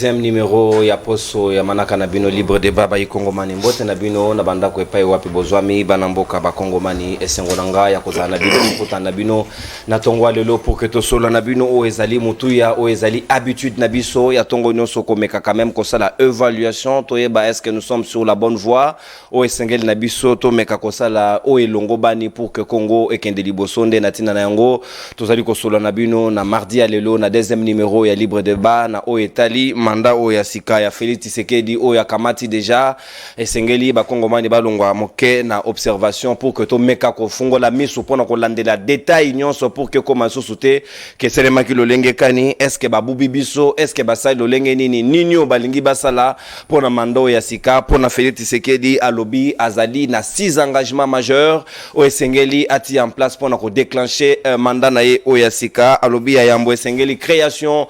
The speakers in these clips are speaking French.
Deuxième numéro ya poso ya manaka na bino libre débat ba Kongomani mbote na bino na banda ko epai wapi bozwami bana mboka ba Kongomani esengo na nga ya kozala na bino mputa na bino na tongwa lelo pour que to solo na bino o ezali mutuya o ezali habitude na biso ya tongo nyonso ko meka quand même ko sala évaluation to yeba est-ce que nous sommes sur la bonne voie o esengeli na biso to meka ko sala o elongo bani pour que Congo ekende liboso nde na tina na yango tozali ko solo na bino na mardi ya lelo na deuxième numéro ya libre débat na o etali manda o ya sika ya Félix Tshisekedi o ya kamati déjà esengeli ba Kongomani balongwa moke na observation pour que to meka ko fungola miso pona ko landela détail nyonso pour que commence souté que selema ki lolenge kani est-ce que babubi biso est-ce que basali lolenge nini ninyo balingi basala pona mando ya sika pona Félix Tshisekedi alobi azali na 6 engagements majeurs o esengeli ati en place pona ko déclencher mandat na ye o ya sika alobi ya yambo esengeli création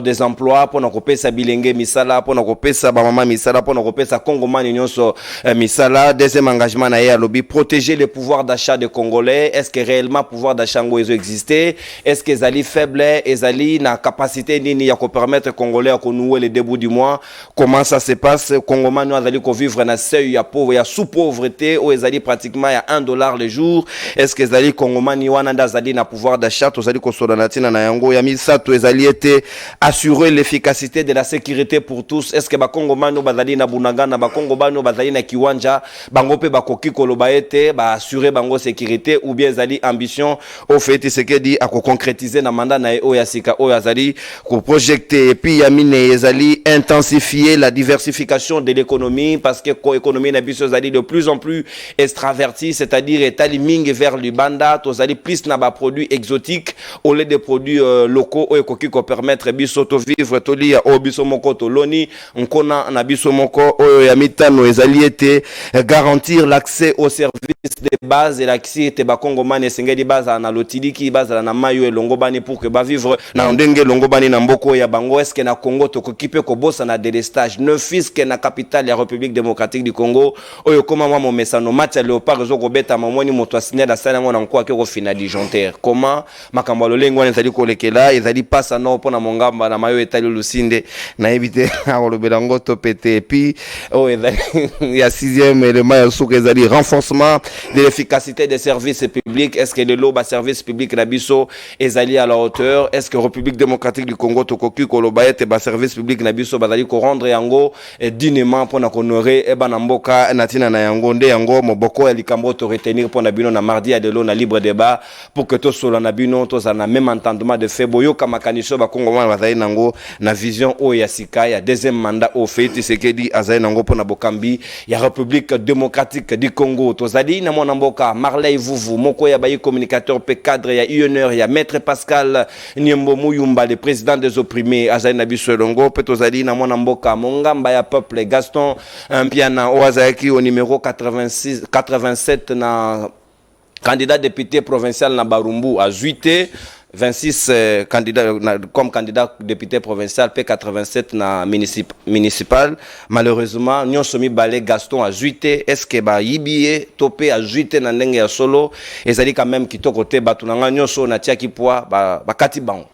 des emplois pona ko pesa bilenge misala pona ko pesa ba mama misala pona ko pesa Kongomani nyonso misala. Deuxième engagement na ye alobi protéger le pouvoir d'achat des Congolais. Est-ce que réellement pouvoir d'achat ngo exister? Est-ce que ezali faible, ezali na capacité nini ya ko permettre Congolais à nouer le début du mois? Comment ça se passe? Kongomani azali ko vivre na seuil ya pauvre ya sous-pauvreté ou ezali pratiquement ya $1 le jour? Est-ce que ezali Kongomani wana ndazali na pouvoir d'achat tozali ko sola na tina na yango ya misato ezali été assurer l'efficacité de la sécurité pour tous? Est-ce que ba Kongomani bazali na bunagana ba Kongomani bazali na kiwanja bango pe bakoki koloba ete ba assurer bango sécurité ou bien ezali ambition au fait Tshisekedi a ko concrétiser na mandat na o ya sika o yazali ko projecter et puis yamine ezali intensifier la diversification de l'économie parce que l'économie na biso ezali de plus en plus extravertie, c'est-à-dire etali mingi vers l'Ubanda tozali plus na ba produits exotiques au lieu de produits locaux o ekoki ko permettre biso to vivre to lia o biso moko to loni nkona na biso moko o ya mitano ezali ete garantir l'accès aux services de base et l'accès te ba Kongomani esengeli baza na lotiliki baza na mayo elongo bani pour que ba vivre na ndenge longo bani na mboko ya bango. Est-ce que na Congo to kokipe ko bossa na délestage ne fisque na capitale ya République démocratique du Congo oyo koma mwa momesano match léopard zo ko beta mamoni moto asine da sala ngona nko akeko final disjoncteur comment makambo lolengo wana ezali ko lekela ezali passa no pona mongamba na mayo etali lusinde na éviter akolobela ngoto pété puis oh ezali ya 6e élément ya souka ezali renforcement de l'efficacité des services publics. Est-ce que le loba service public na biso ezali à la hauteur? Est-ce que République démocratique du Congo to koki koloba ete ba service public na biso bazali ko rendre yango dignement pona honorer e bana mboka natina na yango nde yango moboko ya likambo to retenir pona bino na mardi ya delo na libre débat pour que to solo na bino to za na même entendement de fait boyo kama kanisho ba Kongomani bazali nango na vision o ya sika ya deuxième mandat au fait Tshisekedi azali nango pona bokambi ya République démocratique du Congo tozali na mwana mboka Marley Vuvu moko ya bayi communicateur pe cadre ya UNR ya maître Pascal Nyembo Muyumba le président des opprimés azali na biso longo pe tozali na mwana mboka mongamba ya peuple Gaston Mpiana Oazaki au numéro 87 na candidat député provincial na Barumbu à Zuité 26 candidats comme candidat député provincial P87 na municipal. Malheureusement nous sommes balé Gaston à Zuité. Est-ce que ba yibie topé à Zuité na ndenge ya solo ezali quand même kitoko te batunanga nyonso na tiaki poa ba kati bango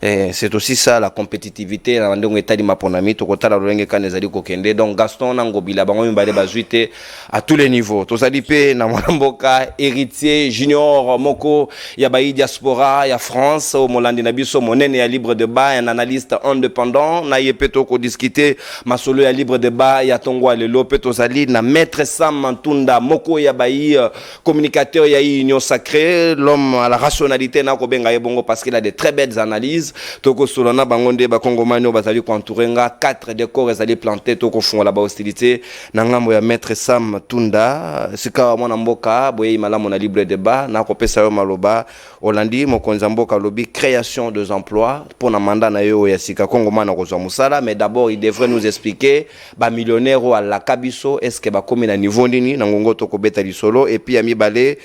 c'est aussi ça la compétitivité na ndongo etali maponami to kotala lolenge kanezali kokende. Donc Gaston Nangobila bango mbale bazuite à tous les niveaux tozali pe na mboka héritier junior moko ya bayi diaspora ya France au molandi na biso monene ya libre débat un analyste indépendant na yepeto ko discuter masolo ya libre débat ya tongwa lelo pe tozali na maître Sam Mantunda moko ya bayi communicateur ya union sacrée l'homme à la rationalité na ko bongo parce qu'il a de très belles analyses toko solona bangonde ba Kongomani bazali ko entourenga 4 décors ezali planté toko fongola ba hostilité na ngambo ya maître Sam Tunda sika mwana mboka boye malamu na libre débat na ko pesa yo maloba Olandi mokonza mboka lobi création des emplois pour na mandat na yo ya sika Kongomani ko zwa musala. Mais d'abord il devrait nous expliquer ba millionnaire à la kabiso est-ce que ba komi na niveau nini na ngongo toko beta lisolo et puis ami balé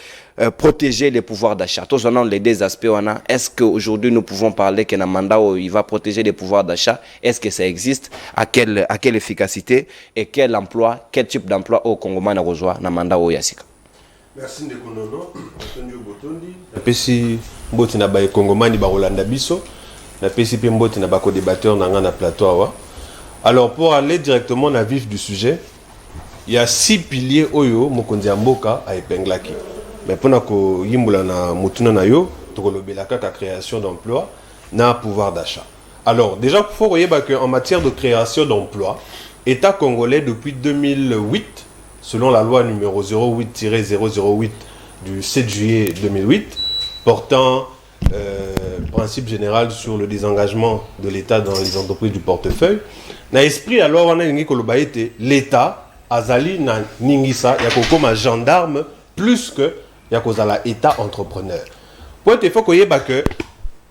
protéger les pouvoirs d'achat. Tous en ont les deux aspects. Est-ce qu'aujourd'hui nous pouvons parler qu'un mandat où il va protéger les pouvoirs d'achat? Est-ce que ça existe? À quelle efficacité? Et quel emploi, quel type d'emploi au Congo na rejoint na mandat au Yasika? Merci de konono. Antonio Botondi. Pesi botina ba Kongomani ba Rolanda biso. na PCP Mbote na bako débatteur na ngana plateau awa. Alors pour aller directement na vif du sujet, il y a 6 piliers oyo mokonzi ya mboka a épinglaki. Mais pona ko yimbula na mutuna na yo, to kolobela kaka création d'emploi na pouvoir d'achat. Alors déjà il faut voyez que en matière de création d'emploi, État congolais depuis 2008, selon la loi numéro 08-008 du 7 juillet 2008 portant principe général sur le désengagement de l'État dans les entreprises du portefeuille, na esprit alors on a une l'État azali na ningisa ya kokoma gendarme plus que ya kozala État entrepreneur. Pour être faut que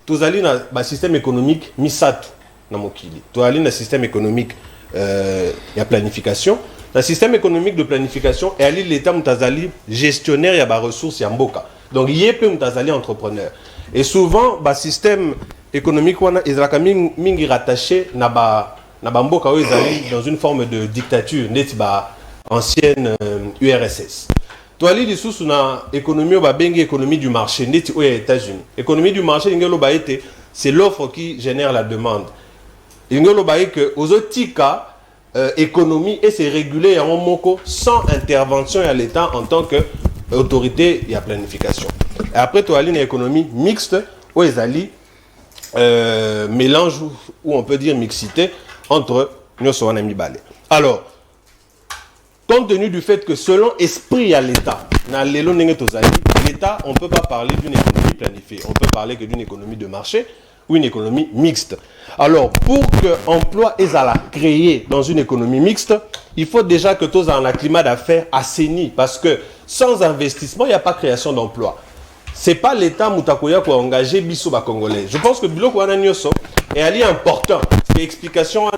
tozali na ba système économique misatu na mokili. Tozali na système économique ya planification. Le système économique de planification et l'État mutazali gestionnaire ya ba ressources ya mboka. Donc yépe mutazali entrepreneur. Et souvent ba système économique wana ezalaka mingi rattaché na ba mboka oyo ezali dans une forme de dictature neti ba ancienne URSS. Toali lisusu na économie ba bengi économie du marché neti aux États-Unis. Économie du marché ngelo ba été c'est l'offre qui génère la demande. Ngelo ba que aux otika économie et c'est régulé en moko sans intervention à l'État en tant que autorité et à planification. Et après toali na économie mixte où ezali mélange ou on peut dire mixité entre nyoso wana mibale. Alors compte tenu du fait que selon esprit à l'État, l'État, on ne peut pas parler d'une économie planifiée. On peut parler que d'une économie de marché ou une économie mixte. Alors, pour que l'emploi est à la créer dans une économie mixte, il faut déjà que tous en un climat d'affaires assaini. Parce que sans investissement, il n'y a pas de création d'emploi. Ce n'est pas l'État Moutakoya qui a engagé Bissou Congolais. Je pense que Biloko Wananyoso est important. Explication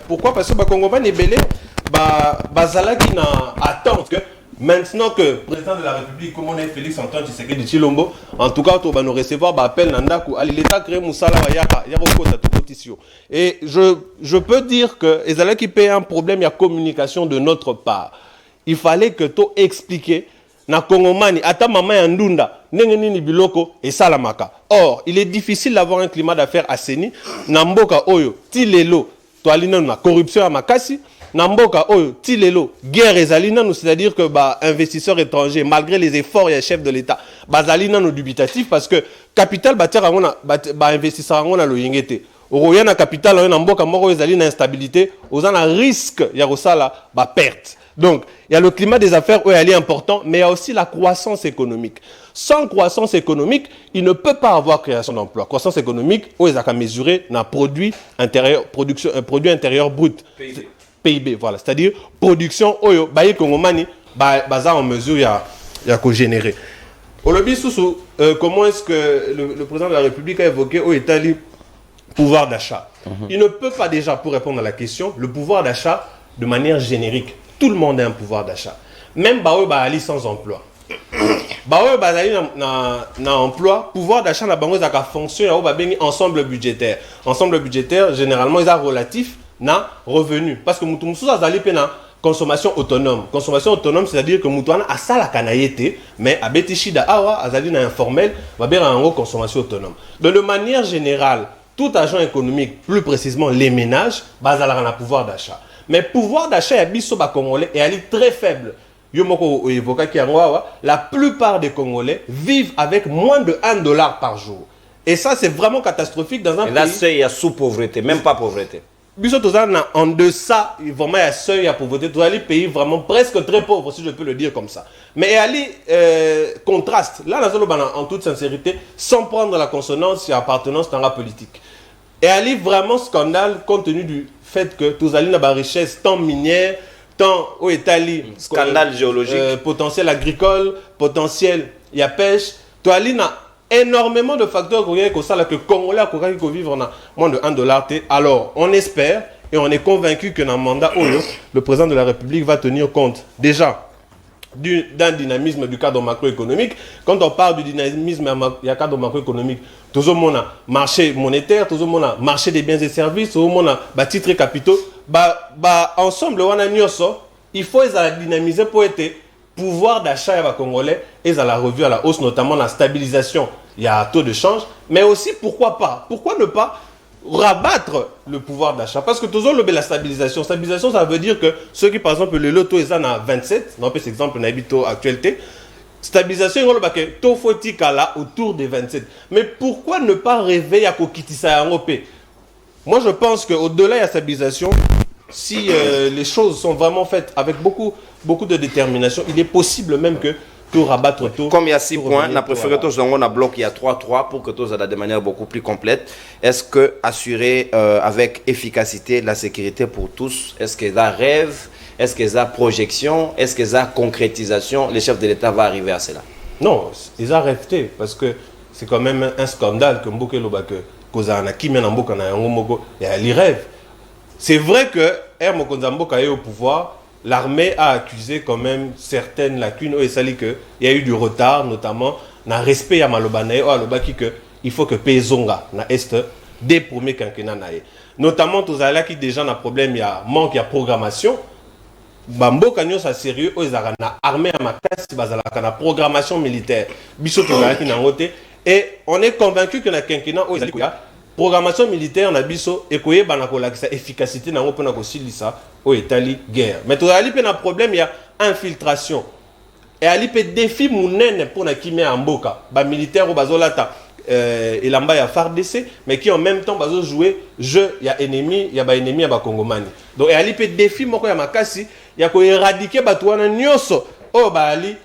pourquoi? Parce que Bakongomani est belé, Bazalaki n'a attend que maintenant que le président de la République, comme on est Félix Antoine Tshisekedi de Chilombo, en tout cas, on va nous recevoir appel Nandaku, l'État crée Moussala Wayaka, et je peux dire que Ezalaki paye un problème, il y a communication de notre part. Il fallait que tu expliques na Kongomani, ata mama ya ndunda, nenge nini biloko et salamaka. Or, il est difficile d'avoir un climat d'affaires assaini. Namboka oyo, tilelo, toalina na corruption à makasi. Namboka oyo, tilelo, guerre ezalina, c'est-à-dire que investisseurs étrangers, malgré les efforts et les chefs de l'État, bazalina no dubitatif parce que capital bâtir investisseur angona lo yingete. Oroya na capital na mboka moko ezalina instabilité, ozana risque ya rosala perte. Donc, il y a le climat des affaires où elle est important, mais il y a aussi la croissance économique. Sans croissance économique, il ne peut pas avoir création d'emploi. Croissance économique, où ils ont mesuré un produit intérieur brut. PIB, voilà. C'est-à-dire, production, où baye Kongomani, en mesure, il y a générer. Au lobby, comment est-ce que le président de la République a évoqué au Italie pouvoir d'achat? Il ne peut pas déjà, pour répondre à la question, le pouvoir d'achat de manière générique. Tout le monde a un pouvoir d'achat. Même Baoui Baali sans emploi. Baoui Baali na emploi, pouvoir d'achat na bango zaka fonction ya ensemble budgétaire. Ensemble budgétaire, généralement, ils ont relatif na revenu. Parce que Moutoumsou a zali pena consommation autonome. Consommation autonome, c'est-à-dire que Moutouana a ça la kanayete, mais à Betishida Awa, a zali na informel, va bien en consommation autonome. De manière générale, tout agent économique, plus précisément les ménages, bazala na pouvoir d'achat. Mais le pouvoir d'achat est congolais et elle est très faible. La plupart des Congolais vivent avec moins de $1 par jour. Et ça, c'est vraiment catastrophique dans un pays. Et là, c'est sous-pauvreté, même pas pauvreté. En deçà, vraiment, il y a seuil, il y a pauvreté. Tous les pays vraiment presque très pauvres, si je peux le dire comme ça. Mais il y a contraste. Là, en toute sincérité, sans prendre la consonance et appartenance dans la politique. Et il y a vraiment scandale compte tenu du fait que tous les richesse tant minière, tant au Italie, scandale géologique, potentiel agricole, potentiel il y a pêche. Tout énormément de facteurs que Congolais qui vivre moins de $1. Alors, on espère et on est convaincu que dans le mandat le président de la République va tenir compte déjà d'un dynamisme du cadre macroéconomique. Quand on parle du dynamisme du cadre macroéconomique, tout le monde a marché monétaire, tout le monde a marché des biens et services, tout le monde a titres et capitaux. Ensemble, il faut dynamiser pour être pouvoir d'achat congolais et à la revue à la hausse, notamment la stabilisation il y a taux de change, mais aussi pourquoi ne pas rabattre le pouvoir d'achat? Parce que toujours la stabilisation, ça veut dire que ceux qui par exemple le loto est à 27, non, par exemple on habite au actualité, stabilisation il taux fotikala autour des 27. Mais pourquoi ne pas rêver à kokitisa européen? Moi je pense qu'au-delà de la stabilisation, si les choses sont vraiment faites avec beaucoup de détermination, il est possible même que tout rabattre tout. Comme il y a 6 points, on a préféré tous on a bloc, il y a 3-3 pour que tous aient de manière beaucoup plus complète. Est-ce que assurer avec efficacité la sécurité pour tous, est-ce qu'il y a rêve, est-ce qu'il y a projection, est-ce qu'il y a concrétisation, le chef de l'État va arriver à cela? Non, ils ont rêvé parce que c'est quand même un scandale que Mboke Lobake Kozana qui mène en Mboka na Yangomoko et elle y rêve. C'est vrai que Hermo Mboka est au pouvoir. L'armée a accusé quand même certaines lacunes. Il y a eu du retard, notamment dans le respect à Malobanae, il faut que Pezonga na est des premiers quinquennats. Notamment, tous les qui déjà un problème, il y a manque de programmation. Bambo Kanyo ça sérieux, ils ont armée à ma casse, ils ont programmation militaire. Et on est convaincu que dans le quinquennat, il y a programmation militaire na biso ekoye banakola sa efficacité na ngopona ko silisa o etali guerre. Mais to ali pe na problème il y a infiltration. Et ali pe défi munene pour na kimia amboka ba militaire o bazolata elamba ya FARDC mais qui en même temps bazo jouer jeu ya ennemi ya ba ennemi ya ba Kongomani. Donc ali pe défi moko ya makasi ya ko éradiquer batu wana nyoso o ba ali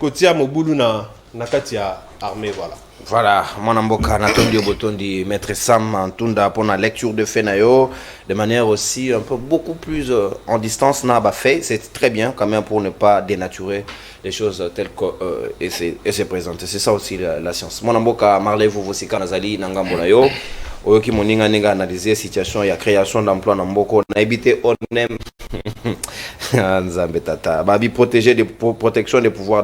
kotia mobulu na kati ya armée voilà. Voilà, mon amboka natondi obotondi maître Sam Antunda pour la lecture de fait nayo de manière aussi un peu beaucoup plus en distance n'a pas fait, c'est très bien quand même pour ne pas dénaturer les choses telles que et c'est présenté. C'est ça aussi la science. Mon amboka Marley vous sika nazali ngambo nayo oyoki moninga ninga analyser situation ya création d'emploi na mboko na habité on aime Nzambe tata babi protéger des protection des pouvoirs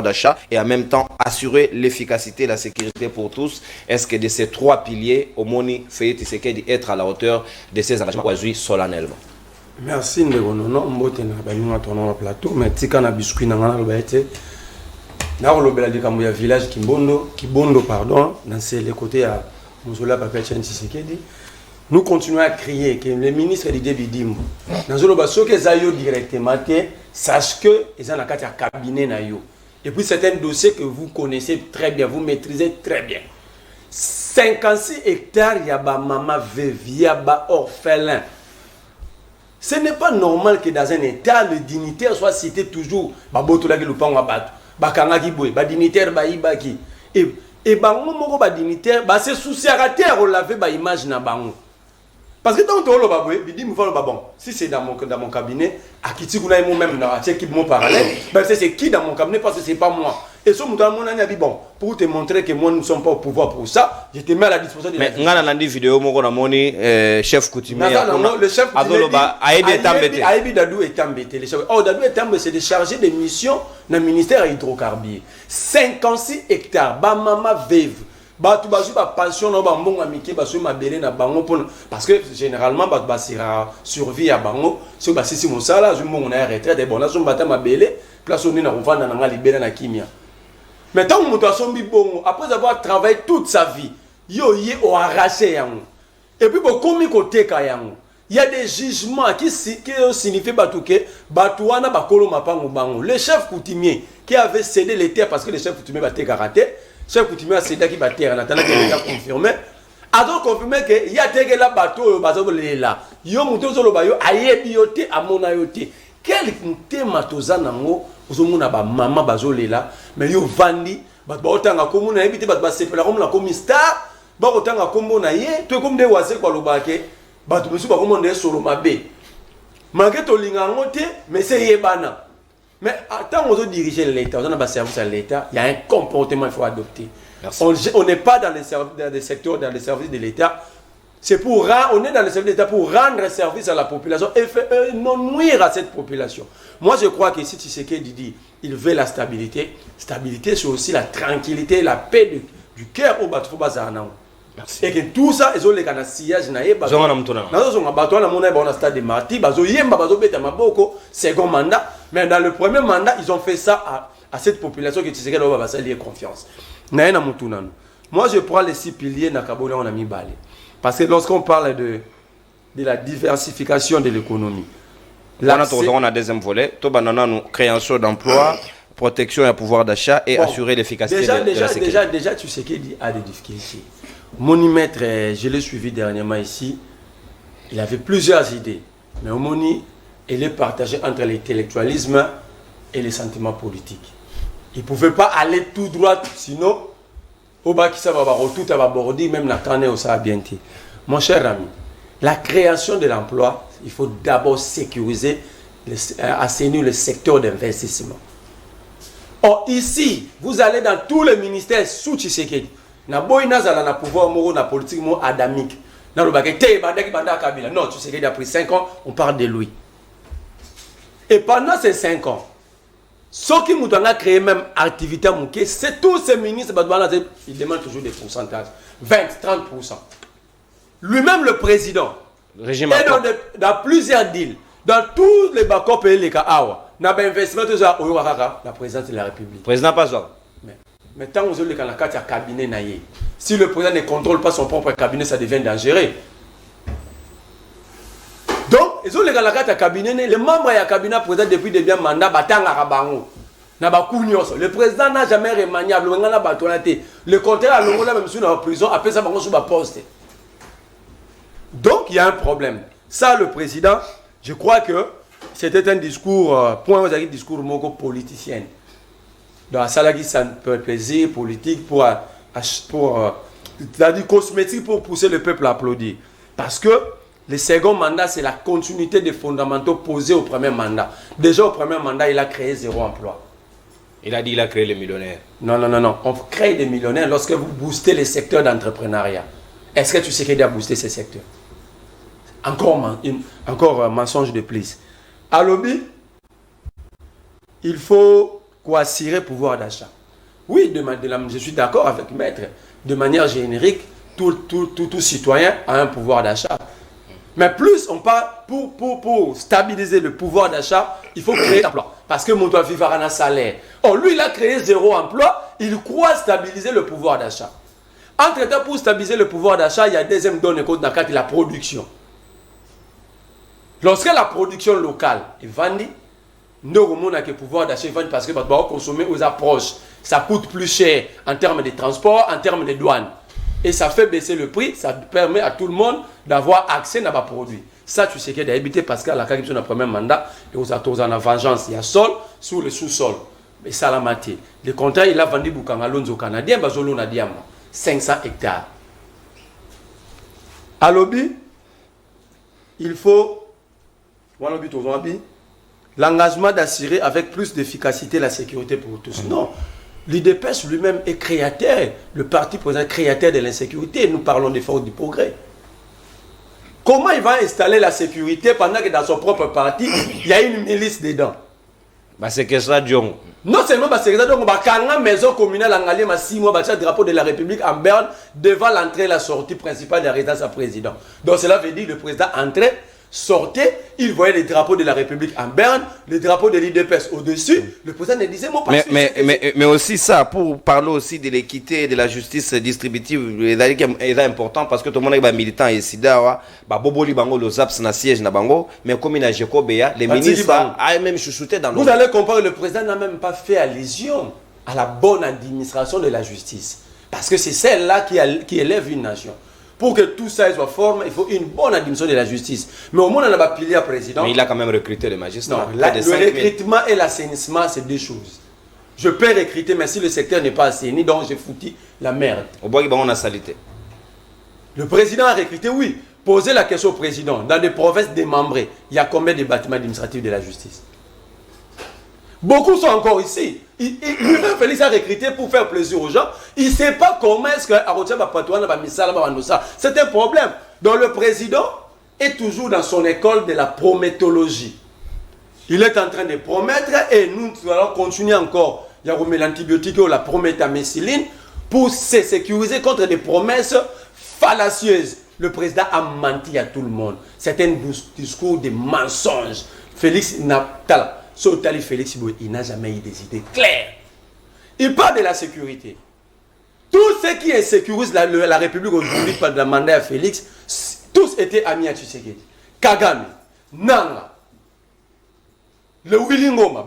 d'achat et en même temps assurer l'efficacité la sécurité pour tous. Est-ce que de ces 3 piliers Omoni fait Tshisekedi être à la hauteur de ces engagements aujourd'hui solennellement? Merci Ndegono mbote na baninga tono na plateau mais tika na biscuit na ngana ba été na kolobela likambo ya village Kibondo pardon dans les côtés à Mozola Papa Tshisekedi. Nous continuons à crier que le ministre Didier Bidimbo, dans le basso que Zayo directement, sache que ils ont un cabinet na yo. Et puis c'est un dossier que vous connaissez très bien, vous maîtrisez très bien. 56 hectares, il y a ba maman veuve, il y a ba orphelin. Ce n'est pas normal que dans un état, le dignitaire soit cité toujours. Ba botola ki lupanga bato, ba kanga ki boy, ba dignitaire ba ibaki. Et bango moko ba dignitaire, ba se souci à terre on l'avait ba image na bango. Parce que tant que le baboué, il dit bon, si c'est dans mon cabinet, à qui tu connais moi-même dans l'équipe mon parallèle, ben c'est qui dans mon cabinet parce que c'est pas moi. Et ce moment mon ami a dit bon, pour te montrer que moi nous ne sommes pas au pouvoir pour ça, je te mets à la disposition de. Mais ngana nandi vidéo moko na moni chef coutumier le chef Azoloba Aïbi Tambete. Aïbi Dadou est embêté. Dadou est embêté, c'est de charger des missions dans le ministère hydrocarbures. 56 hectares, ba mama veuve. Batu basu ba pension no ba mbonga miki basu mabele na bango parce que généralement batu basira survie à bango so ba sisi mosala zo mbonga na retraite et bon na so mbata mabele place on na rovanda na libérer na kimia. Mais tant que muto sombi bongo après avoir travaillé toute sa vie yo yé o arraché yango et puis bo komi côté ka yango il y a des jugements qui signifient batouké batouana ba kolo mapango bango le chef coutumier qui avait cédé les terres parce que le chef coutumier batté karaté. Chef coutumier a cédé qui battait en attendant qu'il ait confirmé. A donc confirmé qu'il y a des bateaux là. Yo muto zo loba yo ayebiote amonayote. Quel thème tozanango ozomuna ba mama bazolela mais yo vandi ba otanga komuna ebité ba sepela comme la comme star ba otanga kombo na ye to comme de wase kwa lobake ba to musu ba kombo de solo mabe. Malgré to linga ngote mais c'est yebana. Mais tant qu'on diriger l'État, on a un service à l'État, il y a un comportement qu'il faut adopter. On n'est pas dans les secteurs, dans les services de l'État. On est dans les services de l'État pour rendre service à la population et non nuire à cette population. Moi, je crois que si Tshisekedi dit il veut la stabilité, stabilité c'est aussi la tranquillité, la paix du cœur au Batou Bazarnao. Et que tout ça, ils ont les canaux sillage naïe. Ils ont un stade de martyr, second mandat. Mais dans le premier mandat, ils ont fait ça à cette population que Tshisekedi va lier confiance. Moi, je prends les 6 piliers Nakabona on a mis balé. Parce que lorsqu'on parle de la diversification de l'économie, on a deuxième volet, création d'emplois, protection et pouvoir d'achat et assurer l'efficacité de la sécurité. Déjà, tu sais qu'il a des difficultés. Monimètre, je l'ai suivi dernièrement ici, il avait plusieurs idées. Mais au Moni, il est partagé entre l'intellectualisme et les sentiments politiques. Il ne pouvait pas aller tout droit, sinon, au bas qui ça va tout à border, même la canne au ça bien. Mon cher ami, la création de l'emploi, il faut d'abord sécuriser, assainir le secteur d'investissement. Or, ici, vous allez dans tous les ministères sous Tshisekedi. Na boyna zala na pouvoir moro na politique mo adamique. Na lo bakay te bandaki banda Kabila. Non, Tshisekedi après 5 ans, on parle de lui. Et pendant ces 5 ans, ceux qui nous ont créé même activité mouké, c'est tous ces ministres, ils demandent toujours des pourcentages. 20, 30%. Lui-même, le président, est dans plusieurs deals. Dans tous les backups pays, les cas, la présidence de la République. Président Pazor. Mais tant que vous avez un cabinet, si le président ne contrôle pas son propre cabinet, ça devient dangereux. Donc, ils ont les cabinet, les membres du cabinet président depuis des biens mandats, le président n'a jamais remaniable. Le contraire, même si en prison, après ça, on va poste. Donc, il y a un problème. Ça, le président, je crois que c'était un discours, un discours politicien. Dans la qui ça peut plaisir politique pour c'est-à-dire cosmétique pour pousser le peuple à applaudir. Parce que le second mandat, c'est la continuité des fondamentaux posés au premier mandat. Déjà, au premier mandat, il a créé 0 emploi. Il a dit qu'il a créé les millionnaires. Non. On crée des millionnaires lorsque vous boostez les secteurs d'entrepreneuriat. Est-ce que tu sais qu'il a boosté ces secteurs? Encore un mensonge de plus. À lobby, il faut assurer le pouvoir d'achat. Oui, je suis d'accord avec Maître. De manière générique, tout citoyen a un pouvoir d'achat. Mais plus on parle, pour stabiliser le pouvoir d'achat, il faut créer l'emploi. Parce que mon doit vivre à un salaire. Or, lui, il a créé 0 emploi, il croit stabiliser le pouvoir d'achat. Entre-temps, pour stabiliser le pouvoir d'achat, il y a deuxième donne dans la production. Lorsque la production locale est vendue, nous avons le pouvoir d'achat parce que nous devons consommer aux approches. Ça coûte plus cher en termes de transport, en termes de douane. Et ça fait baisser le prix, ça permet à tout le monde d'avoir accès à nos produits. Ça, tu sais qu'il y a d'habiter parce qu'à la carrière de premier mandat, et aux acteurs en vengeance, il y a sol sur le sous-sol. Mais ça, la matière. Le contrat, il a vendu Bukangalonzo Canadien, Bazolo Nadiam, 500 hectares. À lobby, il faut l'engagement d'assurer avec plus d'efficacité la sécurité pour tous. Non. L'UDPS lui-même est créateur, le parti président créateur de l'insécurité. Nous parlons des forces du progrès. Comment il va installer la sécurité pendant que dans son propre parti, il y a une milice dedans? C'est que ça, Dion. Non seulement c'est que ça, donc on va maison communale en Allié, 6 mois, le drapeau de la République en Berne devant l'entrée et la sortie principale de la résidence à président. Donc cela veut dire que le président entrait, sortait, il voyait les drapeaux de la République en Berne, les drapeaux de l'UDPS au-dessus. Le président ne disait pas. Mais aussi ça, pour parler aussi de l'équité et de la justice distributive, c'est important parce que tout le monde est militant ici. Boboli Bango, le ZAPS na siège na Bango, mais comme il a Jekobea, les ministres a même chouchouté dans Vous allez comprendre, le président n'a même pas fait allusion à la bonne administration de la justice. Parce que c'est celle-là qui élève une nation. Pour que tout ça soit formé, il faut une bonne administration de la justice. Mais au moins, on n'a pas pilier à président. Mais il a quand même recruté les magistrats. Non, le recrutement et l'assainissement, c'est 2 choses. Je peux recruter, mais si le secteur n'est pas assaini, donc j'ai foutu la merde. Au bois, on a salité. Le président a recruté, oui. Posez la question au président. Dans des provinces démembrées, il y a combien de bâtiments administratifs de la justice? Beaucoup sont encore ici. Félix a recruté pour faire plaisir aux gens. Il ne sait pas comment est-ce que c'est un problème. Donc le président est toujours dans son école de la prométhologie. Il est en train de promettre et nous allons continuer encore. Il y a l'antibiotique ou la prométhamécilline pour se sécuriser contre des promesses fallacieuses. Le président a menti à tout le monde. C'est un discours de mensonges. Félix il n'a jamais eu des idées claires. Il parle de la sécurité. ceux qui insécurisent la République aujourd'hui par le mandat à Félix, tous étaient amis à Tshisekedi. Kagame, Nanga, le Willy Ngoma,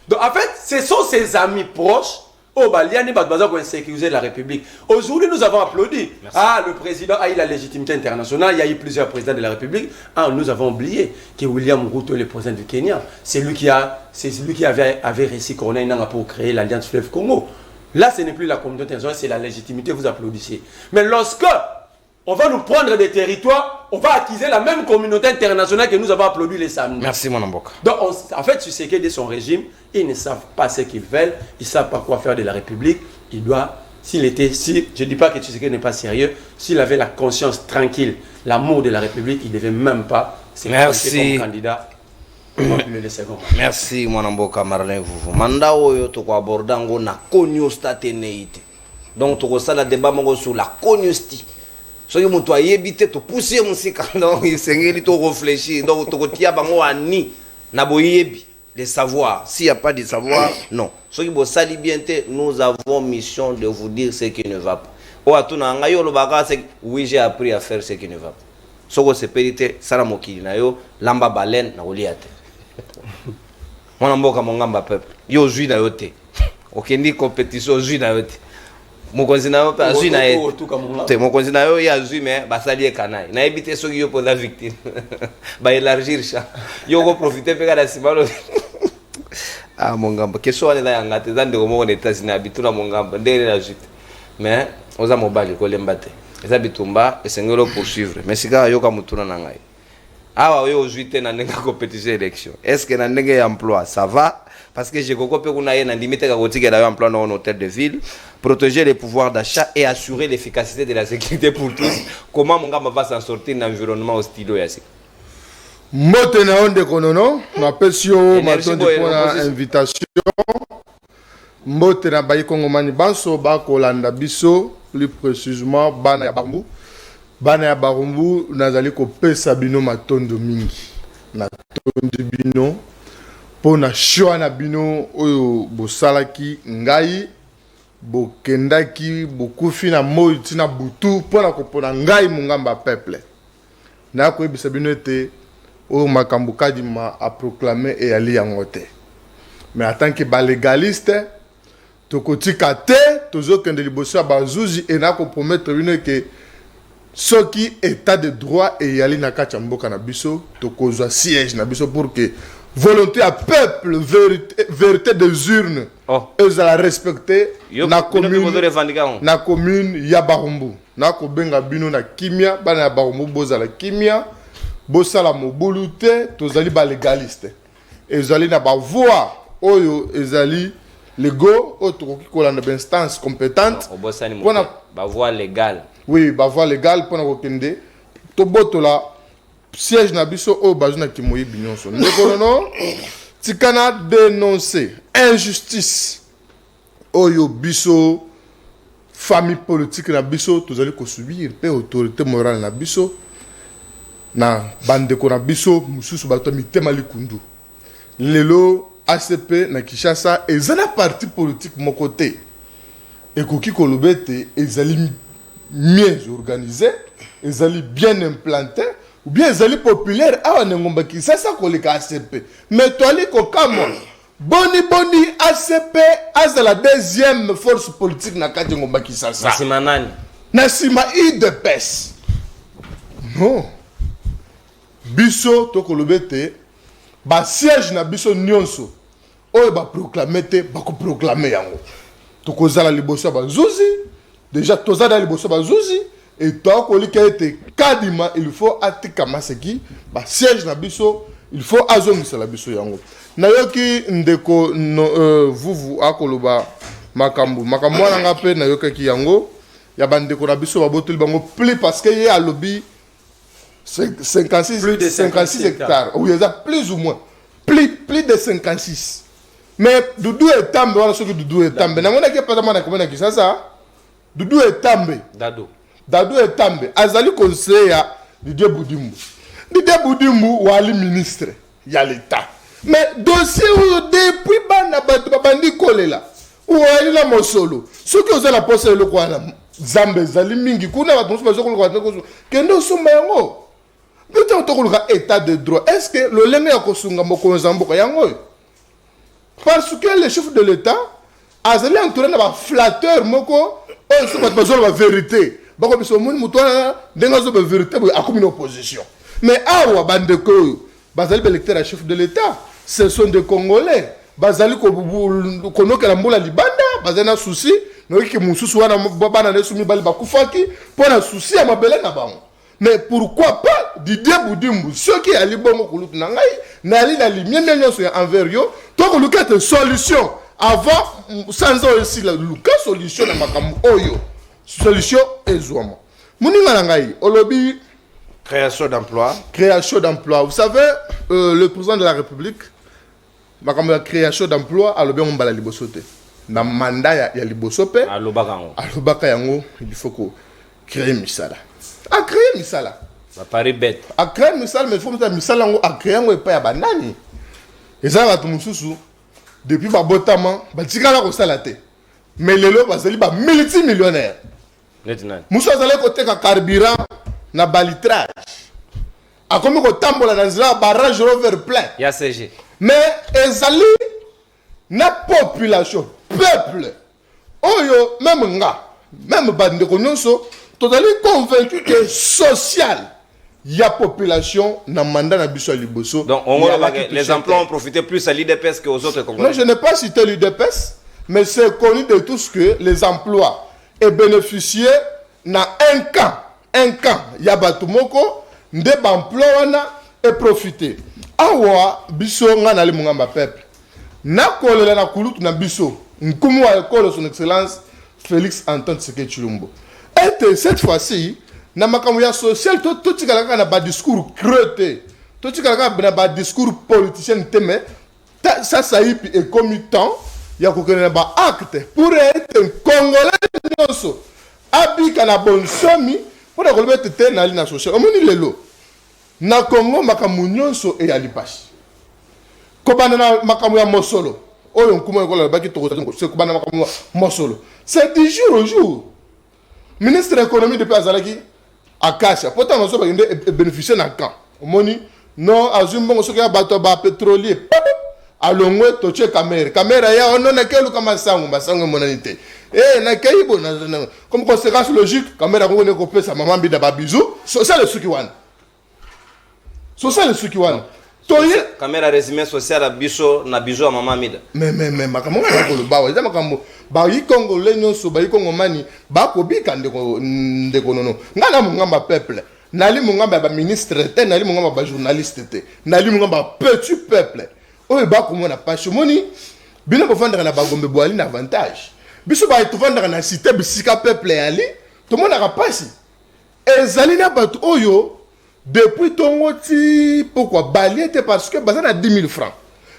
donc en fait, ce sont ses amis proches. Oh, Baliani, pour insécuriser la République. Aujourd'hui, nous avons applaudi. Merci. Ah, le président a eu la légitimité internationale. Il y a eu plusieurs présidents de la République. Ah, nous avons oublié que William Ruto est le président du Kenya. C'est lui qui avait réussi Corneille Nanga pour créer l'Alliance Fleuve Congo. Là, ce n'est plus la communauté internationale, c'est la légitimité, vous applaudissez. Mais lorsque on va nous prendre des territoires, on va acquiser la même communauté internationale que nous avons applaudi les samedis. Merci, mon amboka. Donc, en fait, tu sais que de son régime, ils ne savent pas ce qu'ils veulent, ils ne savent pas quoi faire de la République. Il doit, je ne dis pas que Tshisekedi n'est pas sérieux, s'il avait la conscience tranquille, l'amour de la République, il ne devait même pas se présenter comme candidat. Merci, mon amboka Marlin Vuvu. Manda oyo to ko abordango na konyostateneite. Donc, to ko sala débat mongo sur la konyosti. Soki mutu ayebite to pousser musika donc isengeli to réfléchir donc to kotia bango ani na boyebi de savoir s'il y a pas de savoir non soki bo sali bien te nous avons mission de vous dire ce qui ne va pas o atuna ngayo lo baka c'est oui j'ai appris à faire ce qui ne va pas soko se périté sala mokili na yo lamba baleine na oliate mwana mboka mongamba peuple yo zui na yo te okendi compétition zui na yo te mokonzi na yo pa azui na ye te mokonzi na yo ya azui mais basali e kanai na ebite soki yo poza victime ba élargir cha yo ko profiter pe kana simalo ah mongamba keso wana na yanga te zande ko mo na États-Unis abituna mongamba ndele la jute mais oza mobali ko lemba te eza bitumba esengelo poursuivre mais sika yo ka mutuna na ngai awa yo ozui te na ndenga compétition élection est-ce que na ndenge emploi ça va parce que j'ai copé qu'on a une limite à côté en plan dans un hôtel de ville, protéger les pouvoirs d'achat et assurer l'efficacité de la sécurité pour tous. Comment mon gars va s'en sortir dans l'environnement hostile ici? Motena onde konono, ma pesio matondi pour invitation. Motena bayi kongomani banso ba kolanda biso, plus précisément bana ya Barumbu. Bana ya Barumbu nazali ko pesa bino matondo mingi. Na tondi bino pona choix na bino oyo bosalaki ngai bokendaki bokufi na moi tina butu pona kopona ngai mongamba peuple na ko ebisa bino ete oyo makambo kadima a proclamer et ali yango te mais en tant que légaliste tokotika te tozokende liboso ya bazuzi et na ko promettre bino que soki état de droit et yali na kati ya mboka na biso tokozwa siège na biso pour que volonté à peuple, vérité des urnes, ils ont respecté na commune ya Barumbu. Na ko benga bino na kimia, bana ya Barumbu boza la kimia, bosa la mobilité, tozali ba légaliste. Ezali na ba voix, oyo ezali lego, autre qui kola na instance compétente. Pona ba voix légale. Oui, ba voix légale pona ko kende. To botola siège na biso o bazuna ki moyi binyonso ndekono tikana dénoncer injustice oyo biso famille politique na biso tozali ko subir pe autorité morale na biso na bandeko na biso mususu bato mitema likundu lelo ACP na Kinshasa ezana parti politique mon côté ekoki kolobete ezali mieux organisé ezali bien implanté ou bien ezali populaire awa ngomba Kinshasa koleka ACP mais toali ko kamo boni ACP as la deuxième force politique na kati ngomba Kinshasa nasima nani nasima IDPS non biso to kolobete ba siège na biso nyonso oyo ba proclamer te ba ko proclamer yango to kozala liboso ba zuzi déjà tozala liboso ba zuzi. Et toi, kadima, il faut atikama seki, ba siège na biso, il faut azongisa la biso yango. Nayoki ndeko vuvu akoloba makambu. Makambu wana ngape nayoki ki yango, ya bandeko na biso babotoli bango plus parce que y a lobby 56 hectares. Oui, il y a plus ou moins. Plus de 56. Mais Doudou est tambe, voilà ce que Doudou est tambe. Na mona ke pas na komena ki ça. Doudou est tambe. Dadou Etambe, azali conseiller à Didier Boudimou. Didier Boudimou wali ministre, il y a l'État. Mais dossier où depuis bana bandi kolela, oyali na mosolo soki oza na posa eloko wana nzambe ezali mingi kuna bato mosusu bazokoluka kende osomba yango ntango tokoluka état de droit. Est ce que lolenge ya kosunga mokonzi ya mboka yango oyo parce que le chef de l'état azali entouré na baflatteur moko oyo soki bato bazoloba vérité bakobisa omoni moto wana ndenge azoba vérité boye akomi na opposition. Mais awa bandeko oyo bazali baélecteur ya chef de l'état, ce sont des congolais bazali konokela mbula libanda bazali na souci noki mususu wana bana nesu mibali bakufaki pona souci ya mabele na bango. Mais pourquoi pas Didier Boudimbu ceux qui ali bongo kulutu na ngai na li la lumière nyonso ya envers yo to koluka te solution avant sans aussi la luka solution na makambo oyo solution ezwama muninga na ngai olobi création d'emploi. Création d'emploi. Vous savez, le président de la République, la création d'emploi, a le bien mbala libosote. Dans le mandat, il y a libosope. À l'Obagango. À l'Obagango, il faut créer Misala. À créer Misala. Ça paraît bête. À créer Misala, mais il faut que Misala à créer un pas à banani. Et ça va tout mon sous. Depuis Babotama, Batikala ko salate. Mais les lots, c'est les multimillionnaires. Maintenant. Moussa Zale côté carburant. Na balitrage a comme ko tambola dans la barrage Rover plein ya CG mais ezali na population peuple oyo même bande ko nyonso totali convaincu que social ya population na mandat na biso liboso. Donc on voit que les emplois ont profité plus à l'IDPS qu'aux autres Congolais. Non, je n'ai pas cité l'IDPS, mais c'est connu de tous que les emplois et bénéficié na un camp yabatu moko nde emploi wana et profiter awa biso nga na le mungamba peuple na kolela na kulutu na biso nkumu wa école son excellence Félix Antoine Tshisekedi Tshilombo. Et cette fois-ci na makambo ya social to tikalaka na ba discours creuté to tikalaka na ba discours politicien teme ça y est comme temps ya kokena ba acte pour être congolais noso abika na bonsomi. On a relevé tout na lina social. On moni lelo. Na Congo makamu nyonso e alipasi. Kobana na makamu ya mosolo. Oyo nkuma ko la baki to c'est kobana makamu mosolo. C'est du jour au jour. Ministre de l'économie depuis azalaki akasha. Pourtant on so ba bénéficier na camp. On moni non azumbo so ka bato ba pétrolier. Alongwe to che caméra ya ono na kelu kama masango monanité. Na kaibo na comme conséquence logique caméra ko ne ko pesa maman bi da ba bisou social le sukiwana toye caméra résumé social à biso na bisou à maman mida mais makambo ko lo bawa za makambo ba yi Congo le nyonso ba yi Congo mani ba ko bika ndeko nono ngana mungamba peuple nali mungamba ba ministre te nali mungamba ba journaliste te nali mungamba petit peuple oyo ba ko mona passion moni bino ko vendre na bagombe boali na avantage biso ba to vendre na cité bisika peuple ali to mona ka pasi ezali na bato oyo depuis tongoti pourquoi baliete parce que bazana 10 000 francs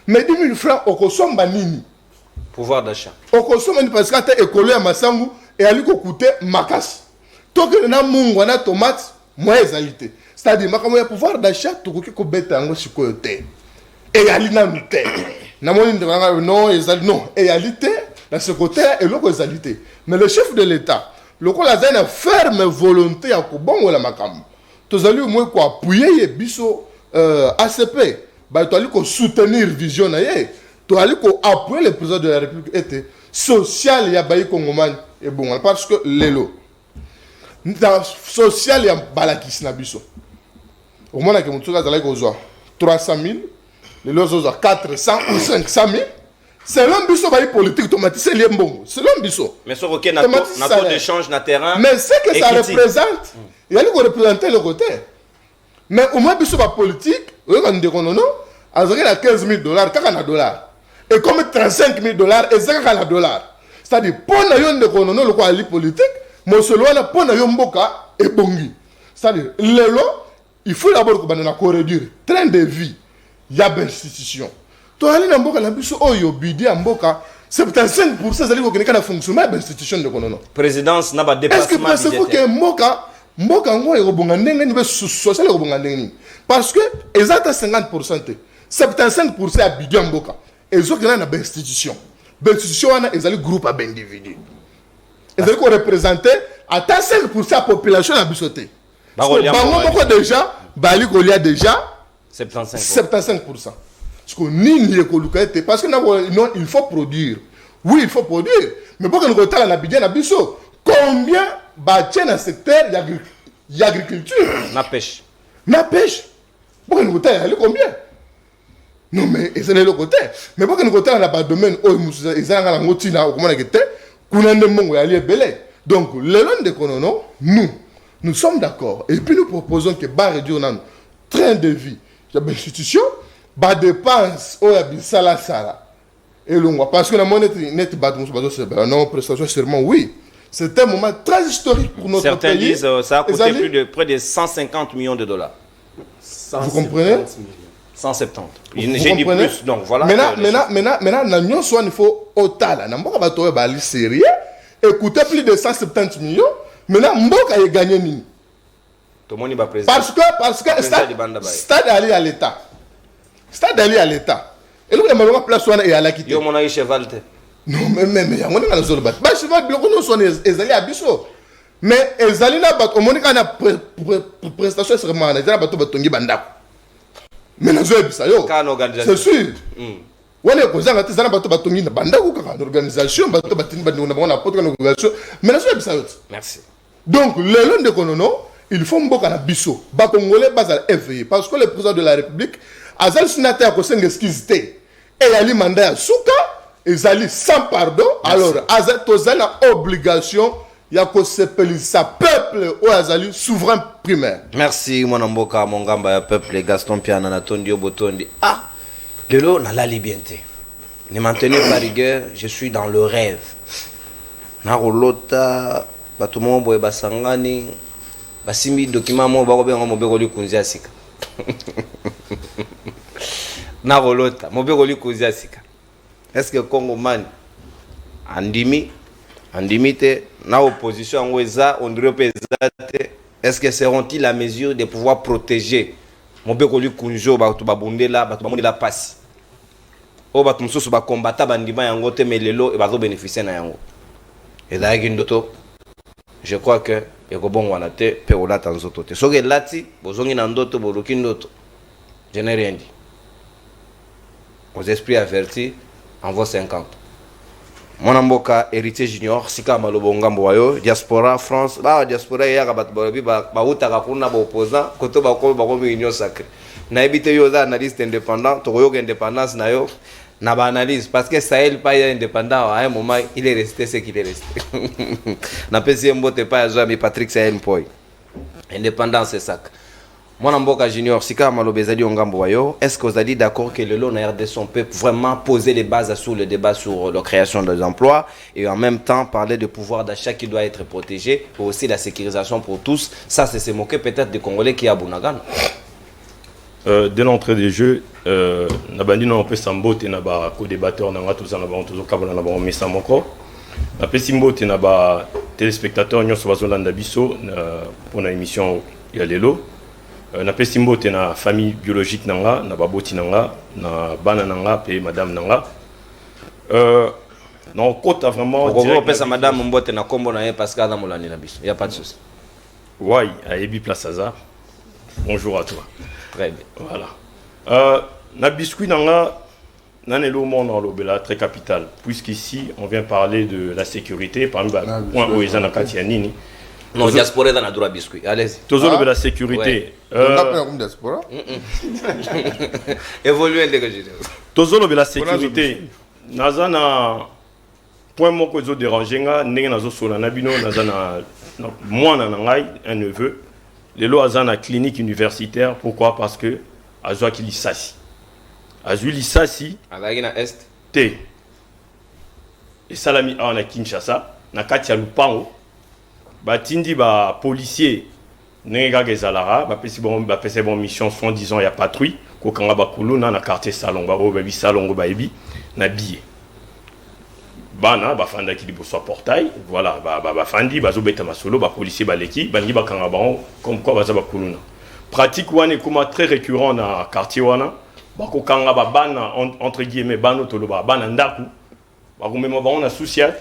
mais 10 000 francs okosomba nini pouvoir d'achat okosomba ni parce que ata ekolo ya masangu et ali ko coûter makasi to que na mungu na tomate moi ezalité c'est-à-dire makamo ya pouvoir d'achat to ko beta ngo sikoyo te et ali na mité na moni ndanga non ezali non réalité dans ce côté et l'autre égalité mais le chef de l'état le ko la zana ferme volonté ya ko bongo la makambo tozali au moins ko appuyer biso ACP ba to ali ko soutenir vision na ye to ali ko appuyer le président de la République était social ya bayi kongomani et bon parce que lelo dans social ya balakis na biso au moins que mutuka zali ko zo 300 000 les autres ont 400 ou 500 000. C'est l'homme biso bayi politique automatique, c'est l'embongo. C'est l'homme biso. Mais ce OK na taux d'échange na terrain. Mais c'est que ça représente. Il y a qui représenter le côté. Mais au moins biso ba politique, on a dit non, azaki na 15 000 $, kaka na dollar. Et comme 35 000 $, et ça kaka na dollar. C'est-à-dire pour na yon de konono le ko ali politique, mo solo na pour na yon mboka e bongi. C'est-à-dire lelo, il faut d'abord ko na ko réduire train de vie. Il y a des institutions. Tu as dit que la biso oyo bidi amboka 75% zali ko kena fonctionnement des institutions de konono. Présidence n'a pas dépassement. Est-ce que c'est que mboka ngo ekobonga ndenge ni be social ekobonga ndenge ni parce que exact 50% 75% ya bidi amboka ezo kena na institution. institution wana ezali groupe à individu ezali ko représenter ata 5% ya population na biso te bango moko déjà bali kolia déjà 75%. Parce que nini ekoluka te parce que non il faut produire. Oui, il faut produire. Mais pour que nous retardions la bidé na biso, combien bâtir dans le secteur d'agriculture? La pêche. La pêche. Pour que nous retardions combien? Non mais c'est le côté. Mais pour que nous retardions dans le domaine où nous avons ngotina ou comment on a été, kunande mongo ya belé. Donc le long de konono, nous sommes d'accord et puis nous proposons que ba réduire notre train de vie. Il y a des institutions, ba dépenses au ya bisala sala. Et parce que la monnaie net non prestation seulement oui. C'est un moment très historique pour notre pays. Certains disent ça a coûté plus de près de 150 millions de dollars. Vous comprenez? 170. J'ai dit plus, donc voilà. Maintenant, il faut autant. Namboka batoye bali sérieux. Écoutez plus de 170 millions. Maintenant, Mboka a gagné ni. Tout le monde va présenter. Parce que stade allé à l'État. Stade allé à l'État. Et nous, on a place et à la quitter. Yo, mon aïe cheval. Non, mais on est dans la zone. Bah, cheval, nous sommes allés à Bisso. Mais les allés là-bas, on est dans prestation seulement. On est dans la batongi banda. Mais nous sommes Bisso. C'est sûr. On est posé à la batongi banda ou une organisation, on a une organisation. Mais nous sommes Bisso. Merci. Donc, le long de Konono, il faut que nous Bisso. Bakongolais bas à FVI. Parce que le président de la République, Azal Sinata a une excuse. Et il y a le mandat à Souka, ils allaient sans pardon. Alors, Azal Tozal a obligation, il y a que ce peuple ou Azali souverain primaire. Merci, mon amboka, mon gamba, peuple, Gaston Piana, Natondi, Botondi. Ah, de l'eau, n'a la liberté. Ne maintenez pas rigueur, je suis dans le rêve. Narolota, Batumo, Boy Basangani, Basimi, document, mon barobe, mon begoli, Kunzia Sika. Narolota, mobegoli kozia sika. Est-ce que Congo man andimi te na opposition ngweza ondre pesate? Est-ce que seront-ils à mesure de pouvoir protéger mobegoli kunjo batu babundela batu bamundela pasi? O batu msusu ba combattre bandima yango te melelo e bazo bénéficier na yango. Et là ndoto je crois que ekobongo wana te pe olata nzoto te. Soki lati bozongi na ndoto boluki ndoto. Je n'ai rien dit. Aux esprits avertis, en vaut 50. Mon amboka héritier junior, Sika Malobonga Mboyo, diaspora France, la diaspora ya kabat bolobi ba utaka kuna ba opposant, koto ba ko union sacrée. Na ebite yo za analyste indépendant, to yo indépendance na yo, na ba analyse parce que Sahel pas indépendant à un moment, il est resté ce qu'il est resté. Na pesi mbote pas jamais Patrick Sahel Mpoy. Indépendance c'est ça. Mon amboka junior, Sika Malobezali Ongamboyo, est-ce que vous avez dit d'accord que le long RDC peut vraiment poser les bases sur le débat sur la création des emplois et en même temps parler de pouvoir d'achat qui doit être protégé et aussi la sécurisation pour tous? Ça, c'est se moquer peut-être des Congolais qui y a Bounagan. Dès l'entrée des jeux, Nabandi n'a pas sambote na ba co-débatteur na tout ça na ba toujours kabona na ba mesa moko. Na pesimbote na ba téléspectateurs nyonso bazolanda biso pour na émission ya lelo. Na pesimbote na famille biologique nanga na baboti nanga na bana nanga pe madame nanga non kota vraiment direct pesa madame mbote na kombo na ye Pascal na molani na biso, il y a pas de souci. Ouais, à Ebi Place Hazard. Bonjour à toi. Très bien. Voilà. Na biscuit nanga nanelo mon lobela très capital puisqu'ici on vient parler de la sécurité parmi point où ils en a katianini. Non, diaspora dans la droit biscuit. Allez-y. Toujours de la sécurité. On a pris un diaspora. Évoluer les gars. Toujours de la sécurité. Nazana point moko zo déranger nga ndenge nazo sola na bino nazana mwana na ngai un neveu. Lelo azana clinique universitaire, pourquoi? Parce que azwa ki lisasi. Azwi lisasi azaki na est T. Et salami a na Kinshasa na kati ya lupango. Batindi ba policier nenga gezalara ba pesi bon mission soit disant ya patrouille ko kanga ba kuluna na quartier salon ba bebi salon ba ebi na billet bana ba fanda ki libo soit portail voilà ba fandi ba zo beta masolo ba policier ba leki bangi ba kanga ba comme quoi ba za ba kuluna pratique wane kuma très récurrent na quartier wana ba ko kanga ba bana entre guillemets bano tolo ba bana ndaku bakomema bango na souciat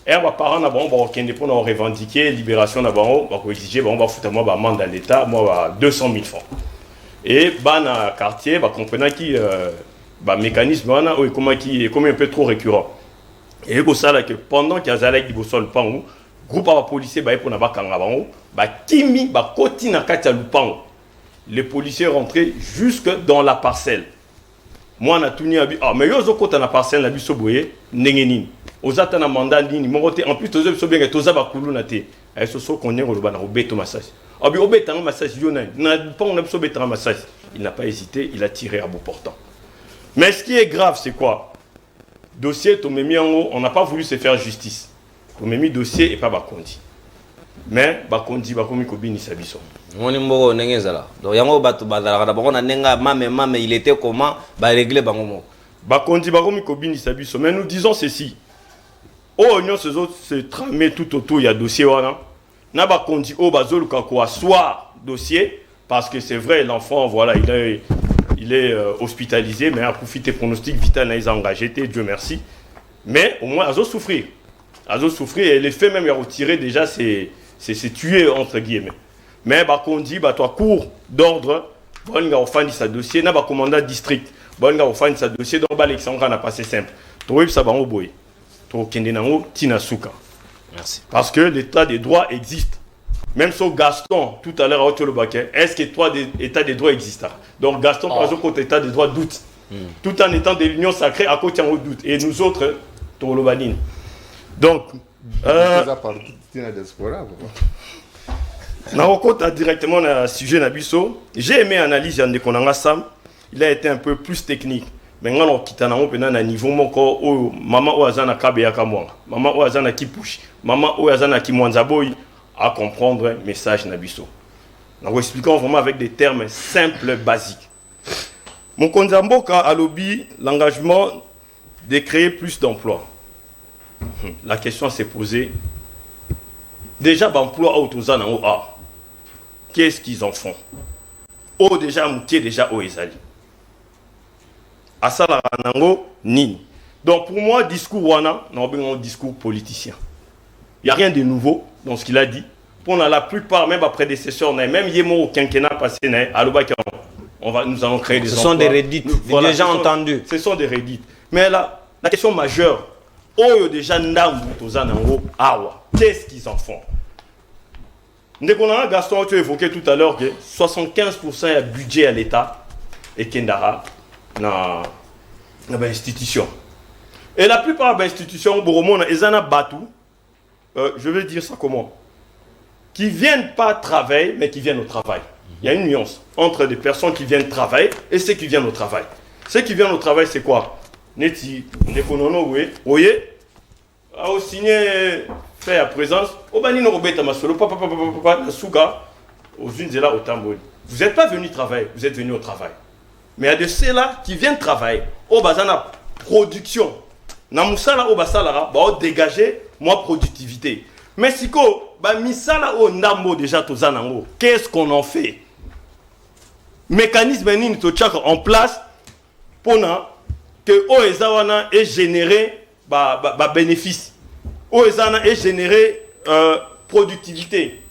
et ba parents na bango bakende pour revendiquer libération na bango bako exiger bango bafuta moi ba amende à l'état moi 200 000 francs et bana quartier ba comprenant qui ba mécanisme wana o comment un peu trop récurrent et ko sala que pendant qu'il y a zalaki liboso lupango groupe ba policier ba pour na bakanga bango ba kimi ba koti na kati ya lupango les policiers rentraient jusque dans la parcelle. Moi, on a tout dit, ah, mais yo zoko ta na parcelle na biso boye ndenge nini. Ozata na mandat nini, mongote en plus tozo biso bien que toza ba kulu na te. Ay so so konye ngoloba na obeto massage. Abi obeta na massage yo na pas on a biso obeta na massage. Il n'a pas hésité, il a tiré à bout portant. Mais ce qui est grave, c'est quoi? Dossier Tomemi Ango, on n'a pas voulu se faire justice. Tomemi dossier et pas Bakondi. Mais Bakondi Bakomi Kobini Sabiso. Moni mboko nengezala. Donc yango batu badala kada bako na nenga mame il était comment ba régler bango mo. Bakondi Bakomi Kobini Sabiso. Mais nous disons ceci. Oh non ces autres se tramer tout autour il y a dossier wana. Na Bakondi o bazoluka ko asseoir dossier parce que c'est vrai l'enfant voilà il est hospitalisé mais a profité pronostic vital n'a ils engagé Dieu merci. Mais au moins azo souffrir et l'effet même il a retiré déjà c'est tué entre guillemets. Mais Bakondi toi cours d'ordre bon gars offandi sa dossier na ba commandant district bon gars offandi sa dossier donc Alexandre n'a passé simple. Toi ça bango boy. Toi kende nango tinasuka. Merci. Parce que l'état des droits existe. Même sur Gaston, tout à l'heure, est-ce que l'état des droits existe? Donc Gaston, par exemple, côté état des droits doute. Tout en étant de l'union sacrée, à côté en doute. Et nous autres, Tolobanine. Donc, directement dans le sujet Nabiso, j'ai aimé l'analyse de Konanga Sam. Il a été un peu plus technique. Maintenant, on quitte un niveau où maman Oazana Kabeyaka Mwanga, maman Oazana Kipushi, maman Oazana Kimwanzaboy à comprendre le message Nabiso. Nous expliquons vraiment avec des termes simples, basiques. Mon Konzamboka a lobby l'engagement de créer plus d'emplois. La question s'est posée. Déjà, l'emploi autozana au A. Qu'est-ce qu'ils en font? Oh déjà, mouké déjà au Ezali. Asala Ranango, Nini. Donc pour moi, discours Wana, non, discours politicien. Il n'y a rien de nouveau dans ce qu'il a dit. Pour la plupart, même après prédécesseurs, même Yemo au quinquennat passé, nous allons créer des emplois. Ce sont des rédits, voilà, déjà entendus. Ce sont des rédits. Mais là, la question majeure, déjà qu'est-ce qu'ils en font? Gaston, tu as évoqué tout à l'heure que 75% du budget à l'État et Kendara dans l'institution. Et la plupart des institutions, je vais dire ça comment? Qui viennent pas travailler, mais qui viennent au travail. Il y a une nuance entre des personnes qui viennent travailler et ceux qui viennent au travail. Ceux qui viennent au travail, c'est quoi? Neti, Ndekonono, oui, voyez, au signé, fait à présence, au bani no robeta masolo, papa, souga, aux unes et là au tamboli. Vous n'êtes pas venu travailler, vous êtes venu au travail. Mais il y a de ceux-là qui viennent travailler, au bazana production. Namusala au basalara, bah dégager, moi productivité. Mais si ko, bah misala au nambo déjà tozanango, qu'est-ce qu'on en fait? Mécanisme ni to tchak en place pour que Oezawana ait généré bénéfice. Oezana ait généré productivité.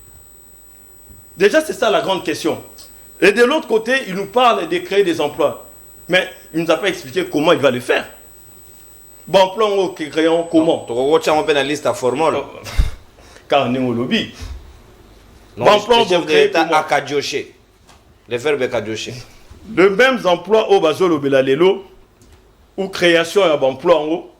Déjà, c'est ça la grande question. Et de l'autre côté, il nous parle de créer des emplois. Mais il ne nous a pas expliqué comment il va le faire. Bon plan au créant comment? Tu as une liste à formule. Car on est au lobby. Bon plan au créant à Kadioché. Le verbe Kadioché. Le même emploi au Bazolo Belalelo ou création d'emploi en haut.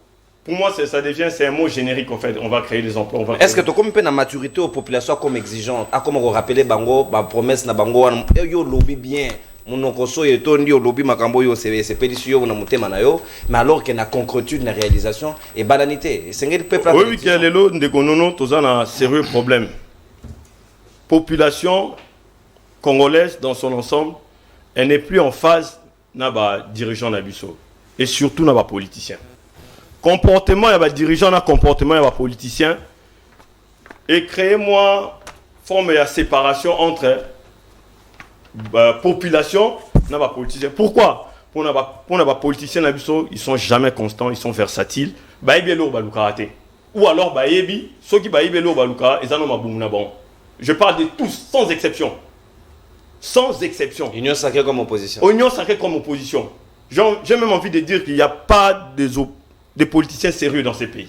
Pour moi, ça devient un mot générique en fait. On va créer des emplois. Est-ce que tu as comme une maturité aux populations comme exigeante? À comme on rappelle Bango, ma promesse na Bango, yo lobby bien. Mon koso est tondi au lobby makambo yo c'est pédicieux na mutema na yo, mais alors qu'il y a concrétude na réalisation et banalité. C'est un peuple. Oui, qu'il y a les lots de Gonono, tous un sérieux problème. Population congolaise dans son ensemble, elle n'est plus en phase na dirigeant Nabiso et surtout na politicien. Comportement, il y a dirigeant, comportement, il y a politicien. Et créez-moi forme de séparation entre population et politicien. Pourquoi? Pour les politiciens, ils sont jamais constants, ils sont versatiles. bayebi eloko baluka te ou alors bayebi soki bayebi eloko baluka ezana mabumu na bon. Je parle de tous sans exception. Sans exception. Union sacrée comme opposition. Union sacrée comme opposition. J'ai même envie de dire qu'il n'y a pas des politiciens sérieux dans ces pays.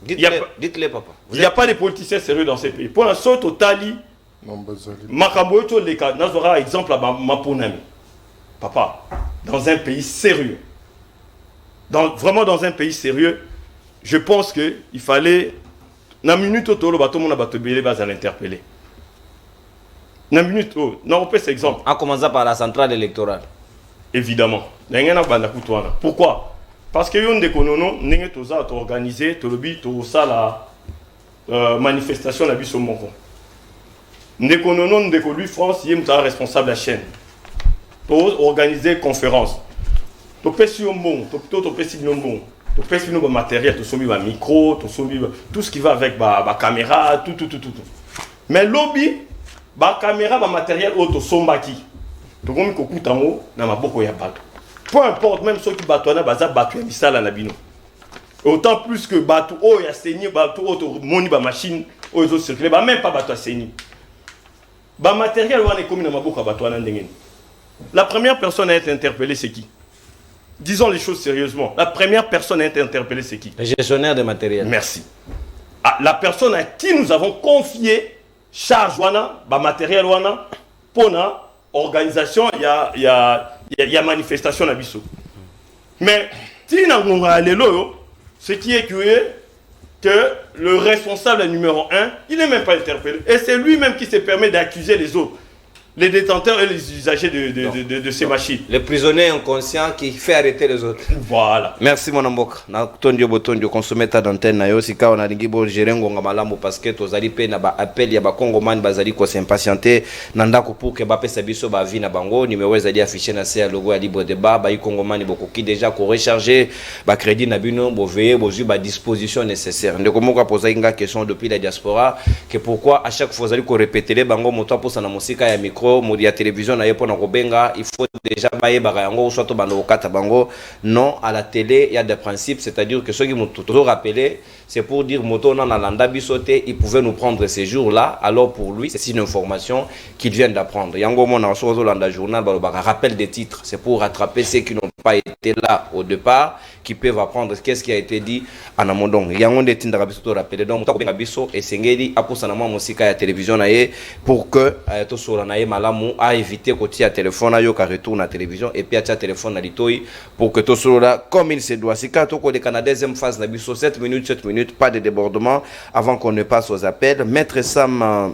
Dites-les, papa. Il n'y a pas de politiciens sérieux dans ces pays. Pour l'instant, Totali, Makaboyoto Leka, Nazora, exemple à Maponami. Papa, dans un pays sérieux, vraiment dans un pays sérieux, je pense qu'il fallait, dans une minute, tout le monde a l'interpeller. Dans une minute, non, on peut cet exemple. En commençant par la centrale électorale. Évidemment. Pourquoi? Parce que yon dekonono nenge toza to organiser to lobi to sala manifestation na biso moko. Ndekonono ndeko lui France yem ta responsable la chaîne. To organiser conférence. To pesi yombon, to pesi yombon. To pesi no matériel, to somi ba micro, to somi tout ce qui va avec ba caméra, tout. Mais lobby ba caméra ba matériel auto sombaki. To komi ko kutango na maboko ya bato. Peu importe, même ceux qui battent, autant plus que bateau, oh, il y a saigné, bateau, oh, moni, ba machine, oh, ils ont circulé, bah, même pas bateau à saigner. Bah, matériel, on est comme dans ma bouche à bateau. La première personne à être interpellée, c'est qui? Disons les choses sérieusement. La première personne à être interpellée, c'est qui? Le gestionnaire de matériel. Merci. Ah, la personne à qui nous avons confié charge, wana, bah, matériel, wana, pour la organisation, il y a manifestation à Bissau. Mais, ce qui est que le responsable numéro 1, il n'est même pas interpellé. Et c'est lui-même qui se permet d'accuser les autres, les détenteurs et les usagers de ces machines. Le prisonnier inconscient qui fait arrêter les autres. Voilà. Merci mon amboka. Na tondio botondio consommer ta d'antenne na yo sika on a lingi bo gérer ngonga malamu parce que tozali pe na ba appel ya ba Congomani bazali ko s'impatienter na ndako pour que ba pesa biso ba vie na bango numéro ezali affiché na se logo ya libre débat ba Congomani boko ki déjà ko recharger ba crédit na bino bo veiller bo ju ba disposition nécessaire. Ndeko moko poser une question depuis la diaspora que pourquoi à chaque fois zali ko répéter les bango moto pour ça na musika ya micro modi ya télévision na yepo na kobenga il faut déjà baye bagayango soit to bando kata bango non à la télé il y a des principes c'est-à-dire que ceux qui m'ont toujours rappelé c'est pour dire moto na landa bisoté il pouvait nous prendre ces jours-là alors pour lui c'est une information qu'il vient d'apprendre yango mona so landa journal ba rappel des titres c'est pour rattraper ceux qui n'ont pas été là au départ qui peuvent apprendre qu'est-ce qui a été dit en amont donc yango de tindra bisoto rappeler donc moto ko biso et sengeli aposana mo musika ya télévision na ye pour que to sora na ye malamu a éviter côté à téléphone ayo ka retourne à télévision et puis à téléphone na litoi pour que to sora comme il se doit si quand to ko de Canada deuxième phase na biso 7 minutes pas de débordement avant qu'on ne passe aux appels maître Sam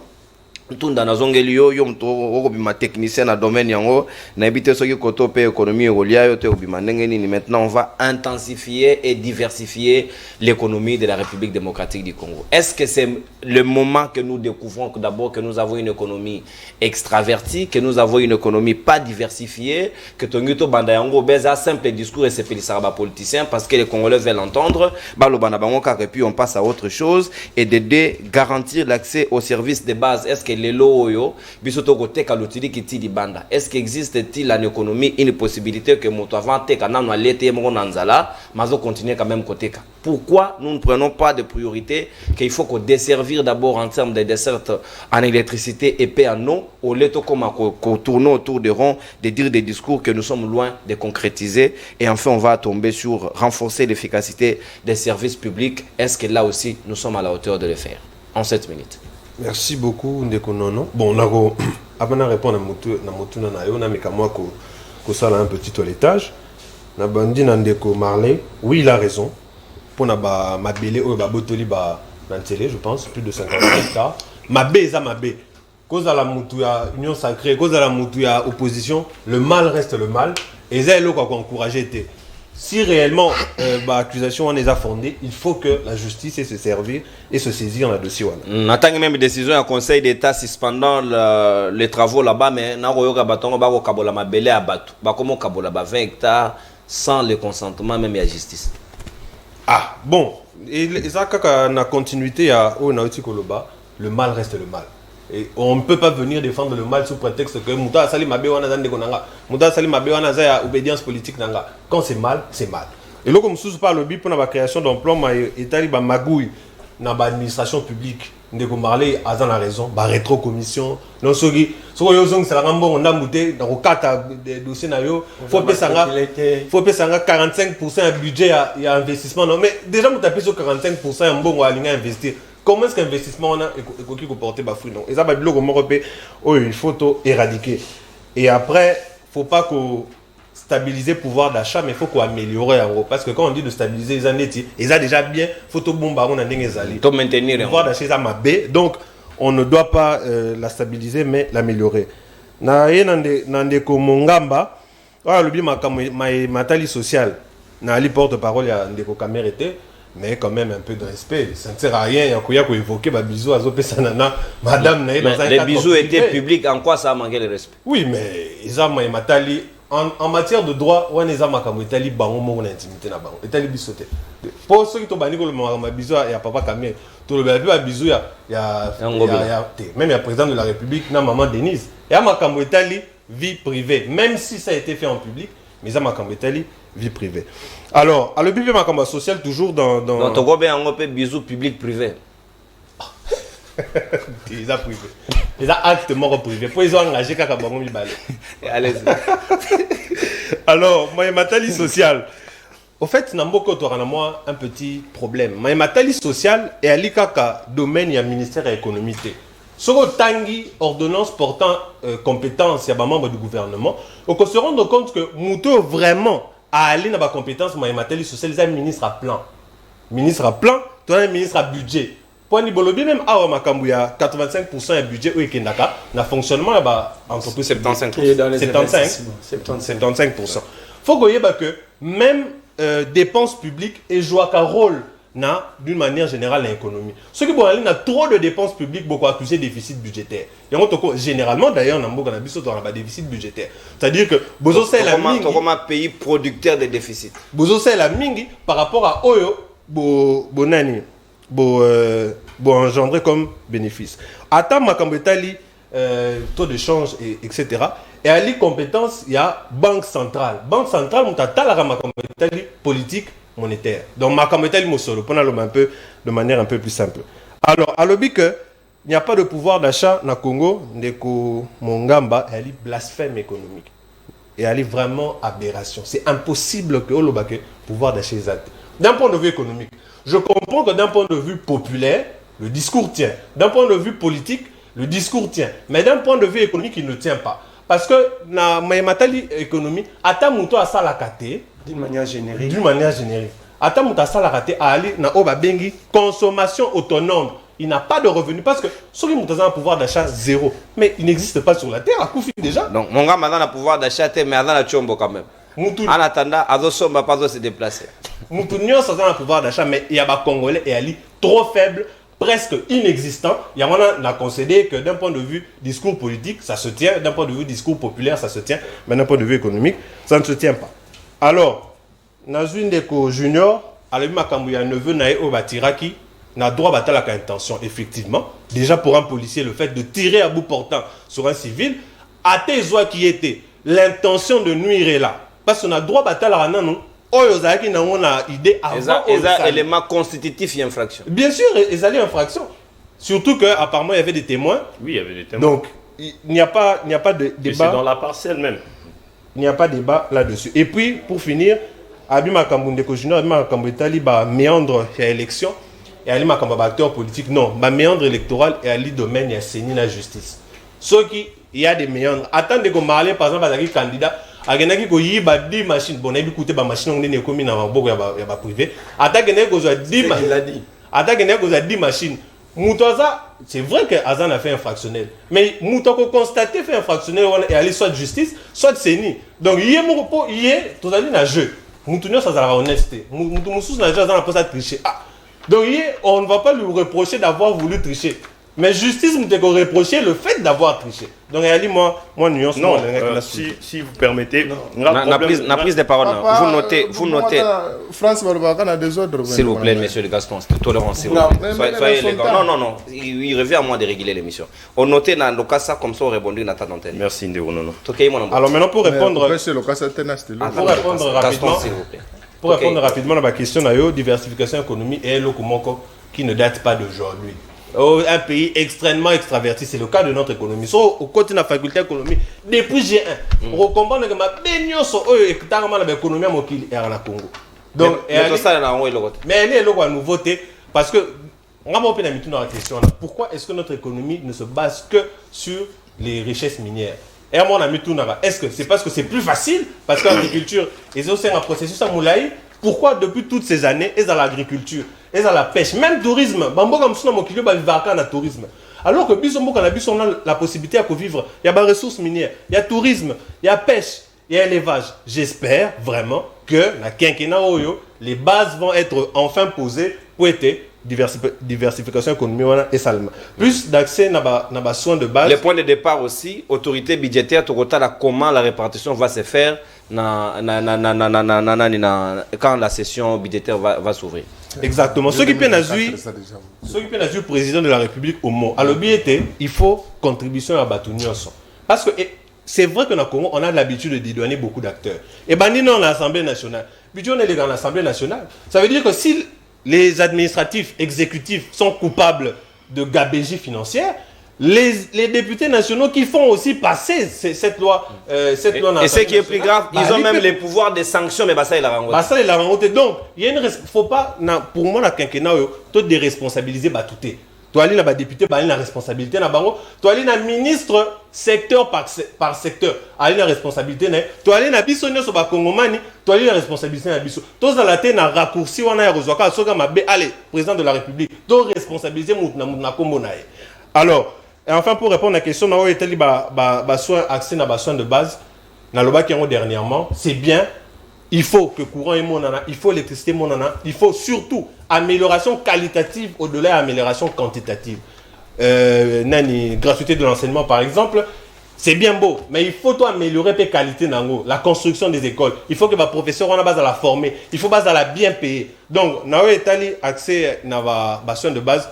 tunda na zongeli yo mto okobima technicien na domaine yango na ebite soki koto pe économie erolia yo te obima ndenge nini maintenant on va intensifier et diversifier l'économie de la République démocratique du Congo. Est-ce que c'est le moment que nous découvrons que d'abord que nous avons une économie extravertie, que nous avons une économie pas diversifiée, que tonguito banda yango beza simple discours et c'est pelisaraba politicien parce que les Congolais veulent entendre balo banda bango car et puis on passe à autre chose et de garantir l'accès aux services de base. Est-ce que les loyo bisoto côté kalotili kiti di banda est-ce qu'il existe-t-il en économie une possibilité que moto avant te kana no alete mo nanzala mazo continuer quand même côté ka pourquoi nous ne prenons pas de priorité qu'il faut qu'on desservir d'abord en termes de desserte en électricité et paix en eau au lieu de comme tourner autour de rond de dire des discours que nous sommes loin de concrétiser et enfin on va tomber sur renforcer l'efficacité des services publics. Est-ce que là aussi nous sommes à la hauteur de le faire en 7 minutes? Merci beaucoup Ndeko Nono. Bon, avant de répondre à Motu Nanayo, na mekamwa ko sala un petit toilettage. Na bandi na Ndeko Marley, oui, il a raison. Pour na ba mabele o ba botoli ba na télé, je pense, plus de 50 hectares. Mabe eza mabe. Cause à la Motu ya union sacrée, cause à la Motu ya opposition, le mal reste le mal. Et ça est quoi encourager. Si réellement l'accusation on les a fondées, il faut que la justice se servir et se saisir dans le dossier. On attend même décision du Conseil d'État suspendant les travaux là-bas, mais na royoka batongo ba ko kabola mabele à batu. Ba comment kabola ba 20 hectares sans le consentement même de la justice. Ah bon, et ça quand na continuité à Naoti Koloba, le mal reste le mal. Et on ne peut pas venir défendre le mal sous prétexte que Mouta Sali Mabe wana zande konanga. Mouta Sali Mabe wana za obédience politique nanga. Quand c'est mal, c'est mal. Et là, comme sous par le but pour la création d'emplois, il ba magouille dans l'administration publique. Ndeko Marley a la raison, ba rétro-commission. Non, ce qui c'est la rambo, on a mouté dans le cadre des dossiers, faut payer 45% de budget à investissement. Non, mais déjà, vous tapez sur 45% un bon à investir. Comment est-ce qu'investissement on a qui comporter ba fruit non? Et ça va dire comment il faut tout éradiquer. Et après, faut pas qu'on stabiliser le pouvoir d'achat, mais il faut qu'on améliore en gros. Parce que quand on dit de stabiliser les années, ils ont déjà bien, il faut tout bon baron il faut maintenir le pouvoir d'achat, ça m'a bé. Donc, on ne doit pas la stabiliser, mais l'améliorer. Nande ko mongamba, le bi matali social, na li porte-parole ya ndeko Kamérete. Mais quand même un peu de respect. Ça ne sert à rien. Il y a évoquer les bisous à Zopesanana. Madame Naï dans un les bisous étaient publics. En quoi ça a manqué le respect? Oui, mais ils ont matali en matière de droit. On les a makamou Italie bango mon intimité na bango. Italie bisoté. Pour ceux qui t'ont banni le ma bisou il y a papa Kamé. Tout le bien bisou il y a même il y a président de la République na maman Denise. Il y a makamou Italie vie privée. Même si ça a été fait en public, mais ça makamou Italie vie privée. Alors, à le bébé Makamba social toujours dans ton gros bien un peu bisous public privé. Ils ont privé. Ils ont acte mort privé. Pour ils ont engagé Kakabango Mibale. Allez-y. Alors, moi matali social. Au fait, Namboko torana moi un petit problème. Moi matali social et ali kaka domaine ya ministère de l'économie. Soko tangi ordonnance portant compétence ya ba membre du gouvernement, on se rend compte que Mouto vraiment à aller dans la compétence, moi, matériel social, les ministre à plan. Ministre à plan, tu as un ministre à budget. Pour nous, bolobi même à Makambuya, 85% du budget où est Kendaka, dans le fonctionnement, il y a entreprise 75%. Faut que même dépenses publiques et jouent un rôle d'une manière générale dans l'économie. Ceux qui ont trop de dépenses publiques, beaucoup accusé de déficit budgétaire. Généralement, d'ailleurs, on a un déficit budgétaire. C'est-à-dire que Bozo c'est la mingi. Comme un pays producteur de déficit. Bozo c'est la mingi par rapport à Oyo, Bonani, engendrer comme bénéfice. Attends, Makambetali, taux de change, etc. Et à les compétences, il y a Banque centrale. Banque centrale, on a la Makambetali politique monétaire. Donc, Makambetali Mosolo, pour un peu de manière un peu plus simple. Alors, à l'objet que il n'y a pas de pouvoir d'achat dans le Congo, Ndeko Mongamba, elle est blasphème économique. Et elle est vraiment aberration. C'est impossible que le pouvoir d'achat exact. D'un point de vue économique, je comprends que d'un point de vue populaire, le discours tient. D'un point de vue politique, le discours tient. Mais d'un point de vue économique, il ne tient pas. Parce que dans la matali économie, Atamuto a ça la kate. D'une manière générique. D'une manière générique. Atamuto a ça la kate à aller dans Obabengi, consommation autonome. Il n'a pas de revenus parce que celui qui a un pouvoir d'achat zéro. Mais il n'existe pas sur la terre, à Koufi déjà. Donc, mon gars, maintenant, a pouvoir d'achat, mais maintenant, la chombo quand même. En attendant, Adosso ne va pas se déplacer. Moutounion, ça a un pouvoir d'achat, mais il y a un Congolais et Ali trop faible, presque inexistant. Il y a a concédé que d'un point de vue discours politique, ça se tient. D'un point de vue discours populaire, ça se tient. Mais d'un point de vue économique, ça ne se tient pas. Alors, Nazune Deko Junior, à la neveu Nae Obatiraki, n'a droit à la intention, effectivement. Déjà pour un policier, le fait de tirer à bout portant sur un civil, à tes oies qui était l'intention de nuire est là. Parce qu'on a droit à la non. Oh, ils ont une idée avant. Ils ont élément constitutif et infraction. Bien sûr, ils allaient infraction. Surtout qu'apparemment, il y avait des témoins. Oui, il y avait des témoins. Donc, il n'y a pas de débat. C'est dans la parcelle même. Il n'y a pas de débat là-dessus. Et puis, pour finir, Abima Kambundeko Junior, Abima Kambundetali, méandre à l'élection. Et Ali Makamba, acteur politique, non. Méandre électoral et Ali domaine, il y a saigné la justice. Ceux qui, il y a des méandres. Attendez qu'on parle, par exemple, avec un candidat. Agenaki ko yiba 10 machines bon ebi koute ba machine on ne komi na maboko ya ba privé atagene ko za 10 il a dit atagene ko za 10 machines mutoza c'est vrai que Azan a fait infractionnel mais mutoko constaté fait infractionnel et aller soit de justice soit de CENI donc yé mon po yé to ali na jeu mutunyo ça la honnêteté mutu musus na jeu Azan a pas tricher donc yé on ne va pas lui reprocher d'avoir voulu tricher. Mais justice nous te reprocher le fait d'avoir triché. Donc, Ali, moi, nuance. Non, si vous permettez. La prise de parole, vous notez. France a des ordres. S'il vous plaît, monsieur de Gaston, tolérance. Soyez élégant. Non. Il revient à moi de réguler l'émission. On notait dans le cas ça, comme ça, on répondit dans ta antenne. Merci, Ndéo. Alors, maintenant, pour répondre. Pour répondre rapidement. Gaston, s'il vous plaît. Pour répondre rapidement à ma question, diversification économique est le qui ne date pas d'aujourd'hui. Un pays extrêmement extraverti, c'est le cas de notre économie. So, au côté de la faculté d'économie, depuis G1, on comprend que ma baignons sont l'économie à la Congo. Donc, mais elle est là à nouveauté parce que on va pas dans la question là. Pourquoi est-ce que notre économie ne se base que sur les richesses minières? Et mon ami Tounara, est-ce que c'est parce que c'est plus facile? Parce que l'agriculture, ils ont un processus à Moulaï. Pourquoi depuis toutes ces années, ils ont l'agriculture, ils ont la pêche, même le tourisme. Bambo comme ça, mon client va vivre dans le tourisme. Alors que Bisombo Cannabis, on a la possibilité de vivre. Il y a des ressources minières, il y a tourisme, il y a pêche, il y a élevage. J'espère vraiment que la quinquennat Oyo, les bases vont être enfin posées pour être diversification économique et salement. Plus d'accès à soins de base. Le point de départ aussi, autorité budgétaire, comment la répartition va se faire quand la session budgétaire va s'ouvrir. Exactement. Ce qui peut le président de la République au mot. À l'objet, il faut contribution à Batounion. Parce que c'est vrai que dans le Congo, on a l'habitude de dédouaner beaucoup d'acteurs. Et ben, nous, dans l'Assemblée nationale. Puis on est dans l'Assemblée nationale. Ça veut dire que si les administratifs, exécutifs sont coupables de gabegie financière, les députés nationaux qui font aussi passer cette loi. Et ce qui est plus grave, ils ont même les pouvoirs de sanctions, mais ça, il a rencontré. Ça, il a rencontré. Donc, il ne faut pas, pour moi, la quinquennat, tout déresponsabiliser tout. Toi, il y a des députés, il y a la responsabilité. Toi, il y a un ministre secteur par secteur. Il y a la responsabilité. Toi, il y a un bisonnier sur le Congomani. Toi, il y a la responsabilité. Toi, il y a un raccourci. Allez, président de la République. Toi, responsabilité. Alors, et enfin, pour répondre à la question, on a été accès à soins de base. Dans le bas qui dernièrement, c'est bien. Il faut que courant est monana, il faut l'électricité monana, il faut surtout amélioration qualitative au-delà d'amélioration quantitative. Gratuité de l'enseignement par exemple, c'est bien beau, mais il faut améliorer la qualité la construction des écoles. Il faut que les professeurs on a base à la former, il faut base à la bien payer. Donc, nous avons accès à soins de base,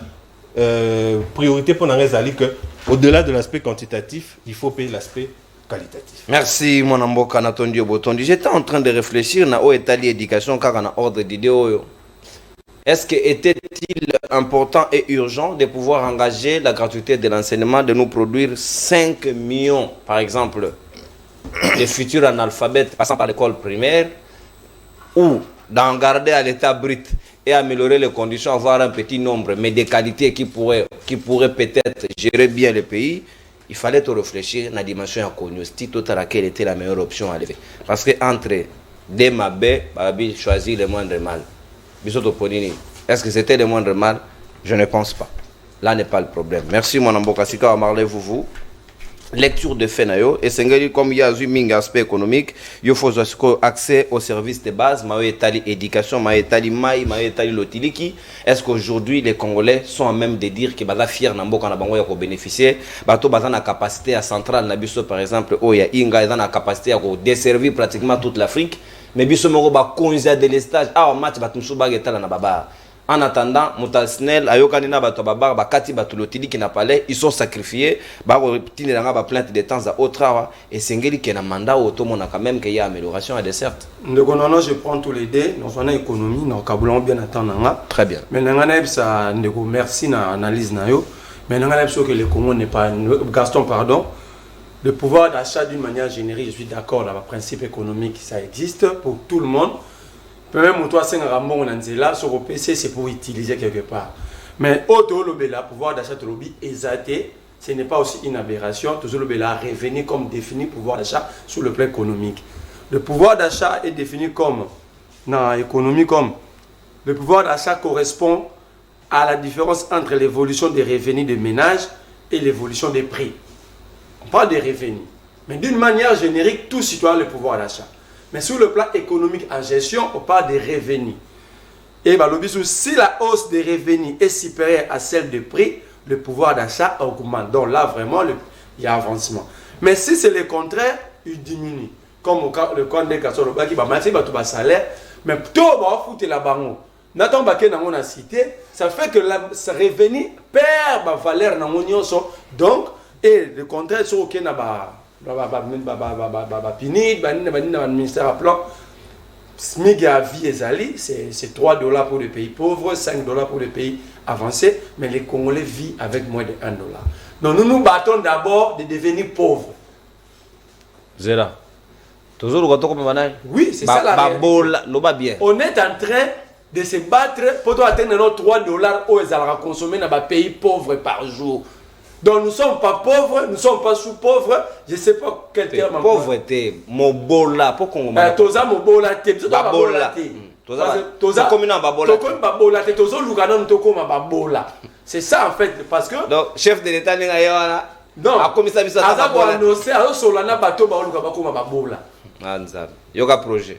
priorité pour nous que au-delà de l'aspect quantitatif, il faut payer l'aspect qualitatif. Merci mon amboka Natondi Obotondi. J'étais en train de réfléchir na o état éducation car on a ordre d'idée. Est-ce que était-il important et urgent de pouvoir engager la gratuité de l'enseignement, de nous produire 5 millions par exemple de futurs analphabètes passant par l'école primaire, ou d'en garder à l'état brut et améliorer les conditions, avoir un petit nombre mais des qualités qui pourraient peut-être gérer bien le pays? Il fallait te réfléchir à la dimension inconnue. Si quelle était la meilleure option à lever. Parce que entre des mabés, Babi choisit le moindre mal. Est-ce que c'était le moindre mal? Je ne pense pas. Là n'est pas le problème. Merci mon amboka sika wa marlez vous. Lecture de fait nayo et c'est comme il y a un aspect économique, il faut accès aux services de base, maïtali éducation, maïtali lotiliki. Est-ce qu'aujourd'hui les Congolais sont en même de dire que bala fier namboka na bango ya ko bénéficier, bato baza na capacité à centrale na biso par exemple, oh ya inga eza na capacité à desservir pratiquement toute l'Afrique, mais biso moko ba konza de l'estage, match batumsu bagetala na baba. En attendant, Moutasnel, Ayokanina Batobabar, Bakati Batulotili qui n'a pas l'air, ils sont sacrifiés, Barotinanga plainte de temps à autre, et Sengeli qui a un mandat autonome, quand même qu'il y a amélioration à des certes. Non, je prends tous les deux, nous avons une économie, nous avons bien attendre. Très bien. Mais nous avons merci na analyse nayo, mais nous avons que le Congo n'est pas, Gaston, pardon, le pouvoir d'achat d'une manière générique, je suis d'accord, le principe économique, ça existe pour tout le monde. Même toi, c'est un bon là sur le PC, c'est pour utiliser quelque part. Mais auto le pouvoir d'achat de lobby exalté, ce n'est pas aussi une aberration. Toujours le revenu comme défini pouvoir d'achat sur le plan économique. Le pouvoir d'achat est défini comme dans l'économie comme le pouvoir d'achat correspond à la différence entre l'évolution des revenus des ménages et l'évolution des prix. On parle des revenus, mais d'une manière générique, tout citoyen a le pouvoir d'achat. Mais sur le plan économique en gestion, on parle des revenus. Et si la hausse des revenus est supérieure à celle des prix, le pouvoir d'achat augmente. Donc là, vraiment, il y a avancement. Mais si c'est le contraire, il diminue. Comme le cas des cas sur le bas qui va mettre le salaire, mais tout va foutre la banque. N'attends pas que dans la cité, ça fait que ce revenu perd la valeur dans l'union. Donc, et le contraire, c'est OK. Ministère à plan SMIC à vie ezali, c'est 3 dollars pour les pays pauvres, 5 dollars pour les pays avancés, mais les Congolais vivent avec moins de 1 dollar. Donc nous nous battons d'abord de devenir pauvres. Zera. Toujours le retour comme manage. Oui, c'est ça la réalité. On est en train de se battre pour atteindre nos 3 dollars où ils allaient consommer dans les pays pauvres par jour. Donc nous ne sommes pas pauvres, nous ne sommes pas sous-pauvres. Je ne sais pas quel terme. Pauvreté, mobola, pour qu'on toza mobola te, babola. Toza comme un babola. Toza babola te, toza lugana ntoko ma babola. C'est ça en fait parce que donc chef de l'état n'est pas non, a commis ça biso ta babola. Annoncer alors solana bato ba luka bakoma babola. Anza. Yoga projet.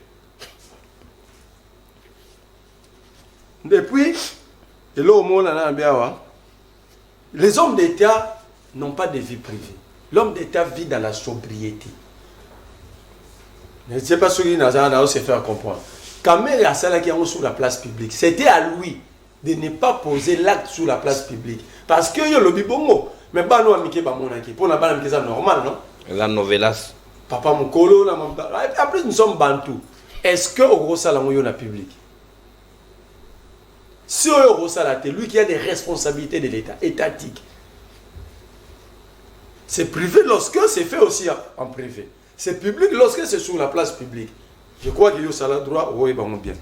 Depuis et là au monde là bien wa. Les hommes d'État n'ont pas de vie privée. L'homme d'État vit dans la sobriété. Je ne sais pas ce qu'il a se faire comprendre. Quand même, il y a ça qui est sur la place publique. C'était à lui de ne pas poser l'acte sur la place publique. Parce que il y a le bibongo. Mais pas nous amitié ba monaki. Pour la balle c'est normal, non? La novelas. Papa Mukolo, la après nous sommes bantou. Est-ce que au gros salon il y a public? Si c'est lui qui a des responsabilités de l'État, étatique. C'est privé lorsque c'est fait aussi en privé. C'est public lorsque c'est sur la place publique. Je crois qu'il y a ça droit, oui, bien.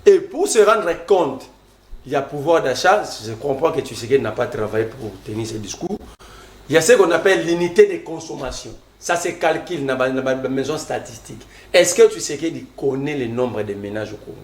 Et pour se rendre compte, il y a pouvoir d'achat. Je comprends que tu sais qu'il n'a pas travaillé pour tenir ce discours. Il y a ce qu'on appelle l'unité de consommation. Ça se calcule dans la maison statistique. Est-ce que tu sais qu'il connaît le nombre de ménages au Congo?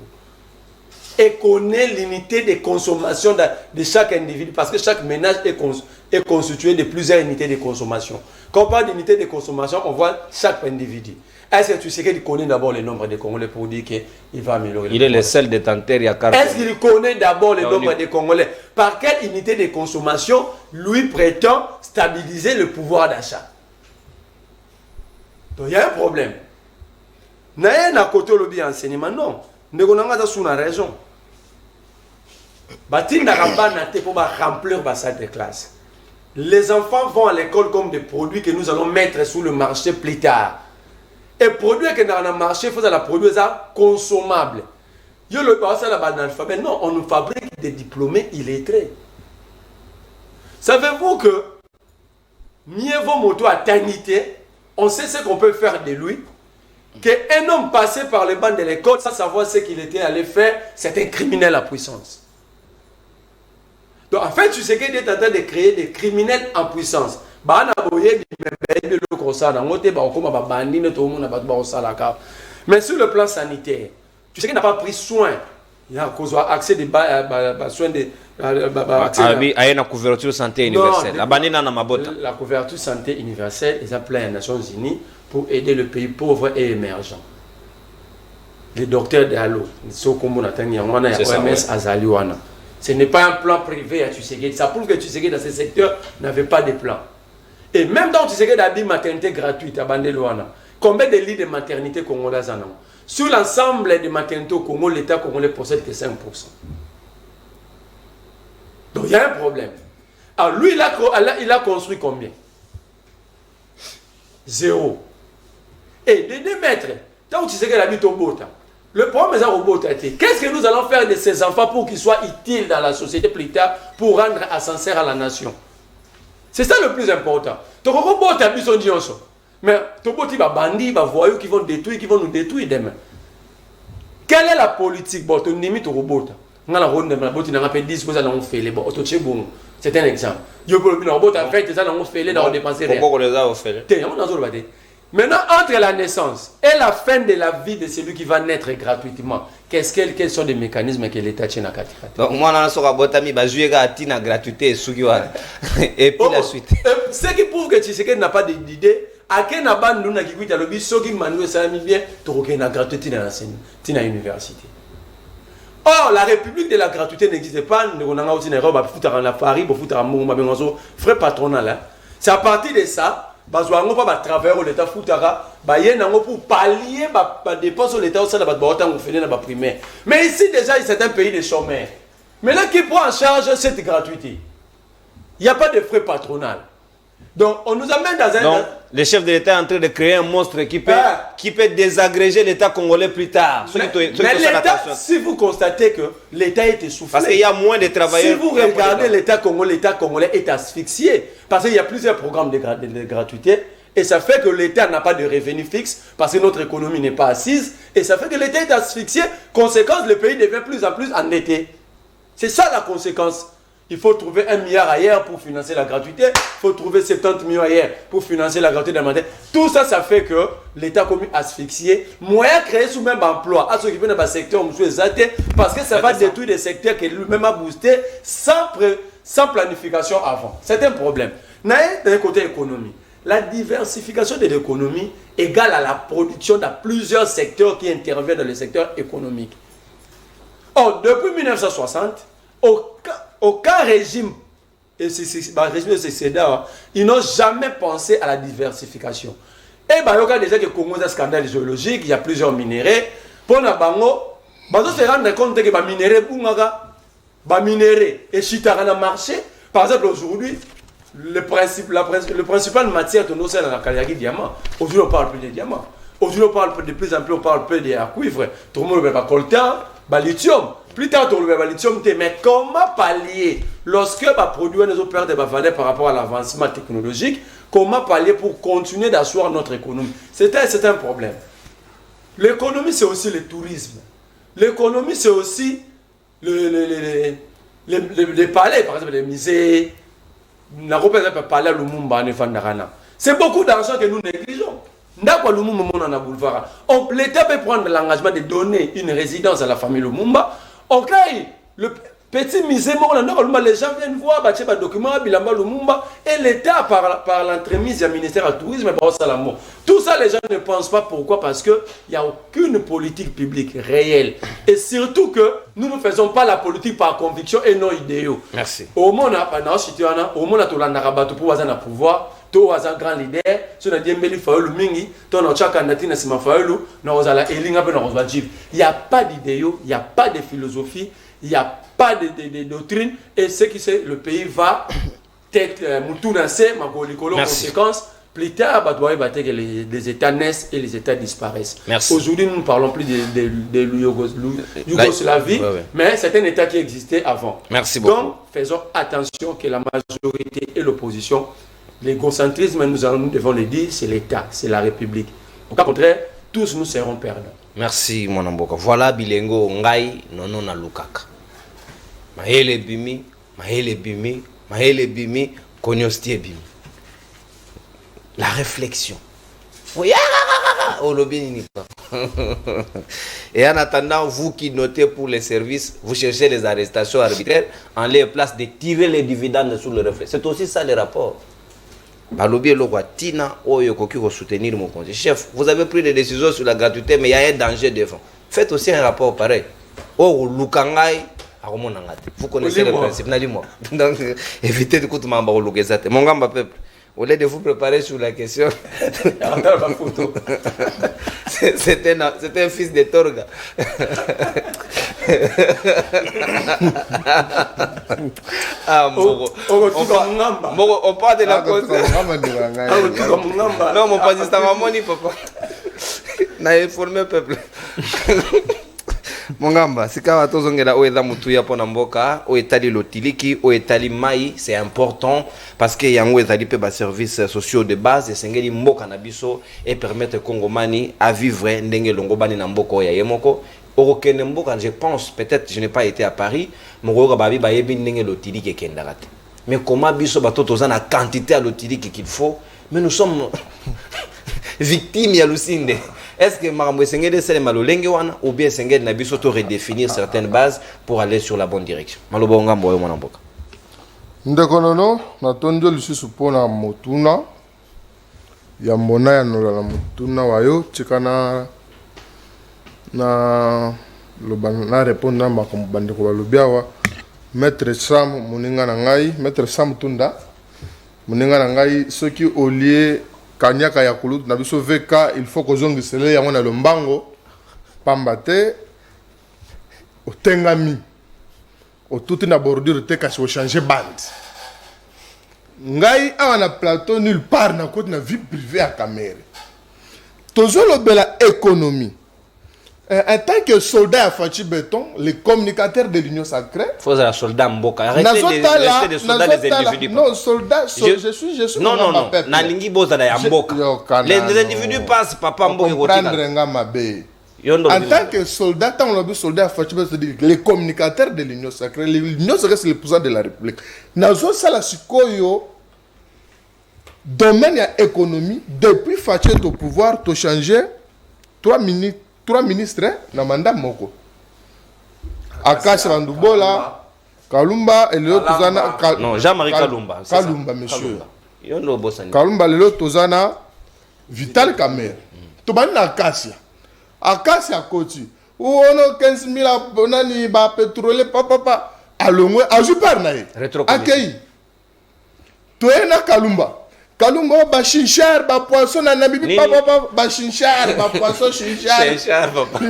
Et connaît l'unité de consommation de chaque individu, parce que chaque ménage est constitué de plusieurs unités de consommation. Quand on parle d'unité de consommation, on voit chaque individu. Est-ce que tu sais qu'il connaît d'abord le nombre de Congolais pour dire qu'il va améliorer? Il est le seul détenteur, il y a 40. Est-ce qu'il connaît d'abord le nombre de Congolais? Par quelle unité de consommation lui prétend stabiliser le pouvoir d'achat? Donc il y a un problème. N'a pas côté lobby enseignement, non. Nous avons sous la raison. Pour remplir la salle de classe. Les enfants vont à l'école comme des produits que nous allons mettre sur le marché plus tard. Et produits que dans le marché, il faut la produire consommable. Non, on nous fabrique des diplômés illettrés. Savez-vous que mieux vaut moto à Tanité, on sait ce qu'on peut faire de lui, qu'un homme passé par les bancs de l'école, sans savoir ce qu'il était allé faire, c'est un criminel à puissance. Donc en fait, tu sais qu'il est en train de créer des criminels en puissance. Mais sur le plan sanitaire, tu sais qu'il n'a pas pris soin. Il a accès des soins de la couverture santé universelle. La couverture santé universelle, ils appellent les Nations Unies pour aider le pays pauvre et émergent. Les docteurs de Halo, ce n'est pas un plan privé à Tshisekedi. Ça prouve que Tshisekedi dans ce secteur n'avait pas de plan. Et même dans Tshisekedi a dit maternité gratuite à Bandelouana. Combien de lits de maternité congolaises en ont? Sur l'ensemble des maternités au Congo, l'État congolais possède que 5%. Donc il y a un problème. Alors lui, il a construit combien? 0. Et de 2 mètres, tant que tu sais qu'elle habite au Bota, le problème est au Bota. Qu'est-ce que nous allons faire de ces enfants pour qu'ils soient utiles dans la société plus tard, pour rendre ascenseur à la nation? C'est ça le plus important. Donc au Bota, ils sont dit ensemble. Mais il y a des bandits, des voyous qui vont détruire, qui vont nous détruire demain. Quelle est la politique? C'est un exemple. Maintenant, entre la naissance et la fin de la vie de celui qui va naître gratuitement, quels sont les mécanismes que l'État tient à Katikati? Donc, moi, je suis à gratuité et puis la suite. Ce qui prouve que Tshisekedi n'a pas d'idée, à quel moment nous avons dit que ceux qui m'ont ça bien, tu as une gratuité dans l'université. Or, la République de la gratuité n'existe pas. Nous avons aussi une erreur, frère patronal. C'est à partir de ça. Pas travers l'État foutara pour pallier les dépenses de l'État au sein de la primaire. Mais ici déjà c'est un pays de chômeurs. Mais là qui prend en charge cette gratuité? Il n'y a pas de frais patronal. Donc, on nous amène dans un... Donc, le chef de l'État est en train de créer un monstre qui peut désagréger l'État congolais plus tard. Mais l'État, si vous constatez que l'État est essoufflé... Parce qu'il y a moins de travailleurs... Si vous regardez l'État congolais est asphyxié. Parce qu'il y a plusieurs programmes de gratuité. Et ça fait que l'État n'a pas de revenu fixe. Parce que notre économie n'est pas assise. Et ça fait que l'État est asphyxié. Conséquence, le pays devient plus en plus endetté. C'est ça la conséquence. Il faut trouver 1 milliard ailleurs pour financer la gratuité. Il faut trouver 70 millions ailleurs pour financer la gratuité d'alimentaire. Tout ça, ça fait que l'État commun asphyxié. Moyen créé sous même emploi à ceux qui viennent dans le secteur parce que ça va détruire des secteurs qui lui-même a boosté sans planification avant. C'est un problème. D'un côté économie, la diversification de l'économie égale à la production dans plusieurs secteurs qui interviennent dans le secteur économique. Or, depuis 1960, aucun régime, et c'est régime de CCDA, ils n'ont jamais pensé à la diversification. Et il y a déjà que Congo a un scandale géologique, il y a plusieurs minéraux. Pour la Bango, ils se rendent compte que les minéraux et chitara dans le marché. Par exemple, aujourd'hui, le principal matière de nos c'est la Kaliaki diamant. Aujourd'hui, on ne parle plus de diamants. Aujourd'hui, on parle de plus en plus, on parle peu de cuivre. Tout le monde va coltan, lithium. Plus tard, on va lithium. Mais comment pallier lorsque produire des pertes de valeur par rapport à l'avancement technologique? Comment pallier pour continuer d'asseoir notre économie? C'est un problème. L'économie, c'est aussi le tourisme. L'économie, c'est aussi les palais, par exemple, les musées. C'est beaucoup d'argent que nous négligeons. L'État peut prendre l'engagement de donner une résidence à la famille Lumumba. On crée le petit musée, les gens viennent voir, documents, Lumumba, et l'État, par l'entremise du ministère du Tourisme, tout ça, les gens ne pensent pas. Pourquoi? Parce qu'il n'y a aucune politique publique réelle. Et surtout que nous ne faisons pas la politique par conviction et non idéaux. Merci. Au monde, au monde, pour avoir pouvoir. Tu as un grand leader, tu as dit Mbeli Fayoulou Mingi, tu as un candidat na Sima Fayoulou, il n'y a pas d'idéaux, il n'y a pas de philosophie, il n'y a pas de doctrine, et ce qui c'est, le pays va être moutounacé, ma conséquence. Plus tard, les États naissent et les États disparaissent. Aujourd'hui, nous ne parlons plus de Yougoslavie, mais c'est un État qui existait avant. Merci beaucoup. Donc, faisons attention que la majorité et l'opposition, l'égocentrisme, nous devons le dire, c'est l'État, c'est la République. Au contraire, tous nous serons perdants. Merci, mon amboka. Voilà bilengo ngai nono na lukaka. Mahele bimi, konyostie bimi. La réflexion. Et en attendant, vous qui notez pour les services, vous cherchez les arrestations arbitraires en les place de tirer les dividendes sur le reflet. C'est aussi ça le rapport. Soutenir mon conseil. Chef, vous avez pris des décisions sur la gratuité, mais il y a un danger devant. Faites aussi un rapport pareil. Vous connaissez le principe. Donc, évitez de couper mon gamba peuple. Au lieu de vous préparer sur la question, c'est un fils de Torga. On parle de la cause. Non, mon pas juste à moni, papa. N'a informé le peuple. Mongamba, si kawa tozongela oeda mutuya pona mboka, oetali lotiliki, oetali mai, c'est important parce que yango ezali pe ba services sociaux de base et sengeli mboka na biso et permettre Congomani à vivre ndenge longobani na mboko ya yemoko. Orokene mboka, je pense, peut-être je n'ai pas été à Paris, moko babi ba yebi ndenge lotiliki kendakate. Mais comment biso bato toza na quantité à lotiliki qu'il faut, mais nous sommes victimes ya lusinde. Est-ce que Marambo Sengede c'est le malolenge wana ou bien Sengede na biso to redéfinir certaines bases pour aller sur la bonne direction? Malobo ngambo yo mwana mboka. Ndeko nono na tondo lisusu pona motuna ya mbona ya nola na motuna wayo tikana na lobana répondre na makambo bandeko balobiawa maître Sam muninga na ngai maître Sam Tunda muninga na ngai soki olie kanyaka ya kulutu na biso veka il faut que zongisele yango na lombango pambate otengami otuti na bordure te kasi o changer bande ngai awa na plateau nulle part na côté na vie privée à Cameroun. Tozolobela économie. En tant que soldat à Fachi Béton, les communicateurs de l'Union Sacrée. Faut un soldat Mboka. Arrêtez de soldats des individus. Non, soldat, je suis. Non. Nalingi boza da Mboka. Les individus passent, papa Mboka. En tant que soldat, tant on a soldat à Fachi Béton, les communicateurs de l'Union Sacrée, l'Union Sacrée, c'est le président de la République. Nazo Sala Sikoyo, domaine de l'économie, depuis Fachi au pouvoir, tu as changé 3 ministres na mandat moko. Akash Randubola, Kalumba et le Tozana. Non, Jean-Marie Kalumba. Kalumba, monsieur. Kalumba, le Tozana, Vital Kamer. Tobani Akasia. Akasia Koti. Ou on a 15 000 abonnés, pétrole, papa. Alongwe, Ajuper nae. Akei. Toena Kalumba. Kalumba ba chinchar ba poisson na nabibi papa ba chinchar ba poisson chinchar papa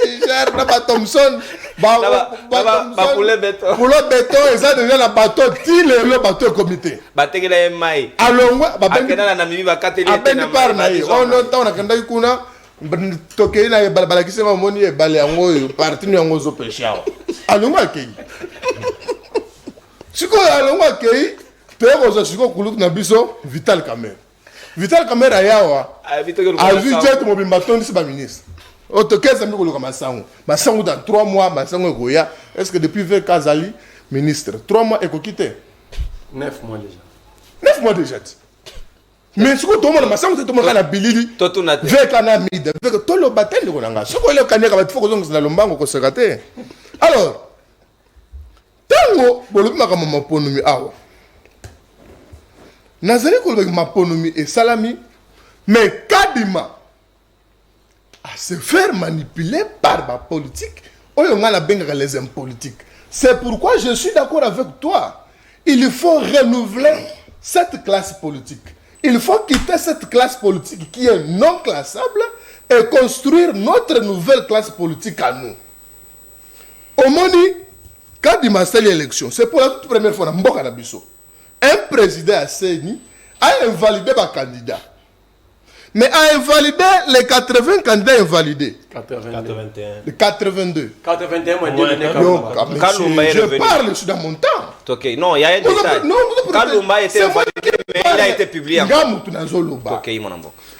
chinchar na ba Thomson ba poulet béton eza déjà na bateau tile le bateau comité batekela mai alongwa ba akena na nabibi ba kateli na par na yi ono ta na kanda kuna tokei na bala kisema moni e bale yango parti yango zo peshao alongwa kei siko alongwa kei Vital Kamer. Vital Kamer ayawa. Ajujet mobimba tondi ba ministre. Otokeza mi koluka masango. Masango dans 3 mois, masango goya. Est-ce que depuis V Kazali ministre 3 mois éco-quitté 9 mois déjà. 9 mois déjà. Mais ce que tout le monde masango tout le monde na bilili. V kana mide. V to lo batende konanga. Ce que le kaneka ba foko zongo na lombango ko sekate. Alors tango bolobi makamama ponomi awa. Nazali kolobek maponomi et salami, mais Kadima à se faire manipuler par la politique, les hommes politiques. C'est pourquoi je suis d'accord avec toi. Il faut renouveler cette classe politique. Il faut quitter cette classe politique qui est non classable et construire notre nouvelle classe politique à nous. Au Moni, Kadima c'est l'élection. C'est pour la toute première fois dans Mboka Nabiso. Un président a saigné, a invalidé ma candidat. Mais a invalidé les 80 candidats invalidés. 81. Les 82. 81, moi, je parle, je suis dans mon temps. Ok, non, il y a un détail. Kalumba a été invalidé, mais il a été publié. Ok,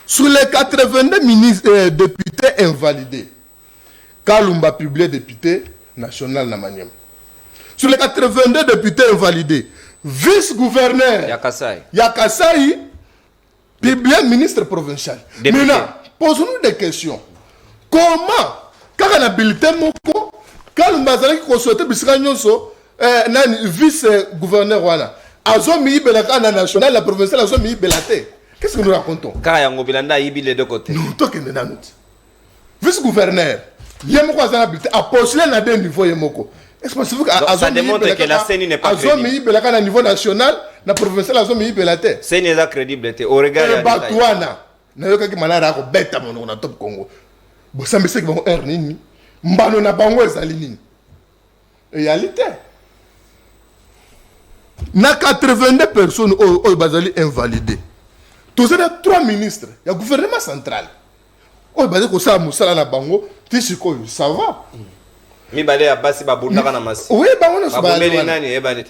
sur les 82 députés invalidés, Kalumba publié député national Namanyem. Sur les 82 députés invalidés, vice-gouverneur Yakasai, publié ministre provincial. Maintenant, posons-nous des questions. Comment, quand on a habilité Moko, quand on a souhaité vice-gouverneur Wana, Azomi Belaka national, la provinciale Azomi Belate. Qu'est-ce que nous racontons? Kayango Bilanda Ibi les deux côtés. Nous, toi qui nous avons vice-gouverneur, Yemoko a habilité à postuler à deux niveaux Yemoko. Ça démontre que la CENI n'est pas crédible. Azomi Belaka à niveau national, la provinciale Azomi Belate. CENI est crédible. Au regard de Batouana, nayoka ki manara ko beta mono na top Congo. Bo sambese ki bango er nini? Mbano na bango ezali nini? Réalité. Na 82 personnes au bazali invalidées. Tous les 3 ministres, il y a gouvernement central. Oh bazali ko sa musala na bango, tisiko ça va. Mi balé abasi babundaka na masi. Oui, bango na so balé nani ebalé.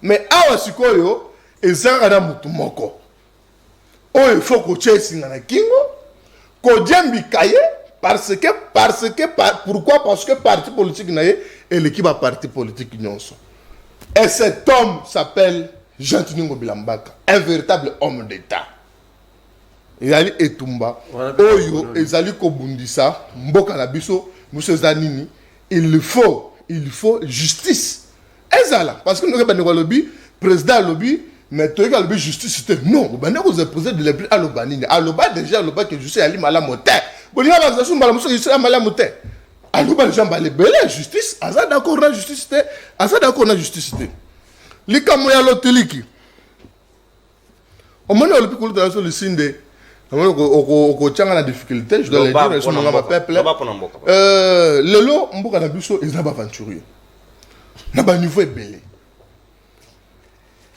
Mais awa sikoyo ezanga na mutu moko. Oh, il faut que tu aies un kingo, que tu aies parce que, pourquoi? Parce que parti politique naïe et l'équipe a parti politique non. Et cet homme s'appelle Jean-Tiningo Bilambaka, un véritable homme d'État. Il a dit Etumba, Oyo, Ezali Kobundisa, Mboka Nabiso, Monsieur Zanini, il faut justice. Ezala, parce que nous avons le lobby, président lobby. Mais tu as le justice, c'était non. Vous avez posé de l'épée à l'Obanine. À l'Oba, déjà, à l'Oba, que je suis allé à la montée. Vous avez dit, je suis allé à la montée. À l'Oba, les gens ont la justice. À ça, d'accord, la justice. À ça, d'accord, la justice. Les Kamoya Loteliki. Au moment où le pays le signe de. Au Tchanga la difficulté, je dois le dire, je suis un peuple. Le lot, Mboka Nabiso, ils n'ont pas aventurier. N'a pas niveau belé.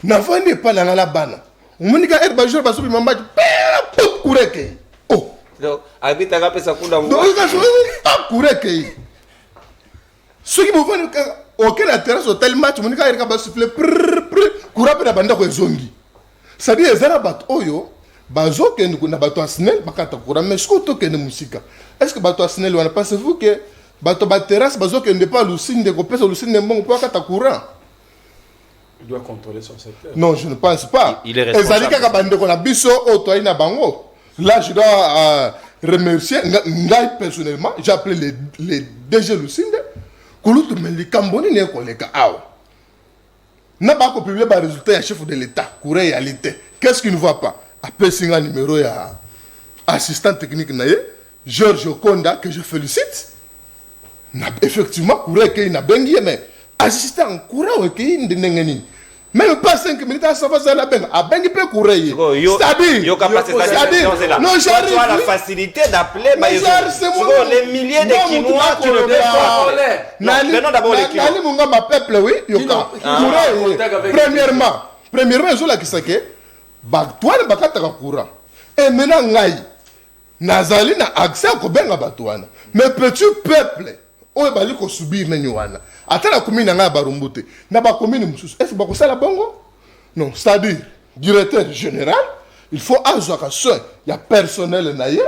navandi pa na la bana omonika herba jour basobi mamba pop kureke oh donc habita ka pesa kunda donc ka so pop kureke soki bovani aucun intérêt au tel match monika erika basufle kura pe na banda ko ezongi ça dit ezara bat oyo bazokende kuna bato asnel bakata kura mais ce que tokende musika est-ce que bato asnel wana pensez-vous que bato ba terrasse bazokende pas lusine de kopesa lusine mbongo po akata courant? Il doit contrôler son secteur. Non, je ne pense pas. Il est responsable. Ezalika bande na biso oto ina bango. Là, je dois remercier ngai personnellement, j'ai appelé les DG lusine kulutu meli kamboni ne koleka awa. Na ba ko publier ba résultat ya chef de l'état, courant réalité. Qu'est-ce qui ne va pas? Appelle singa numéro ya assistant technique naye Georges Okonda que je félicite. Na effectivement courant que na bengi mais assistant courant que ndengeni. Même pas 5 minutes ça va ça la bengi a bengi peut courant. C'est-à-dire yo capacité c'est là. Non, j'arrive. Tu as la facilité d'appeler mais les milliers de Quinois tu le défends. Non, d'abord les Quinois. Nani munga ma peuple oui yoka. Premièrement ils ont la kisake batouane bakata ka courant. Et maintenant ngai nazali na accès ko benga batouane. Mais petit peuple oyo bali ko subir na nywana. Ata na commune nga barumbute. Na ba commune mususu. Est-ce ba ko sala bongo? Non, c'est-à-dire directeur général, il faut azwaka soin, il y a personnel naye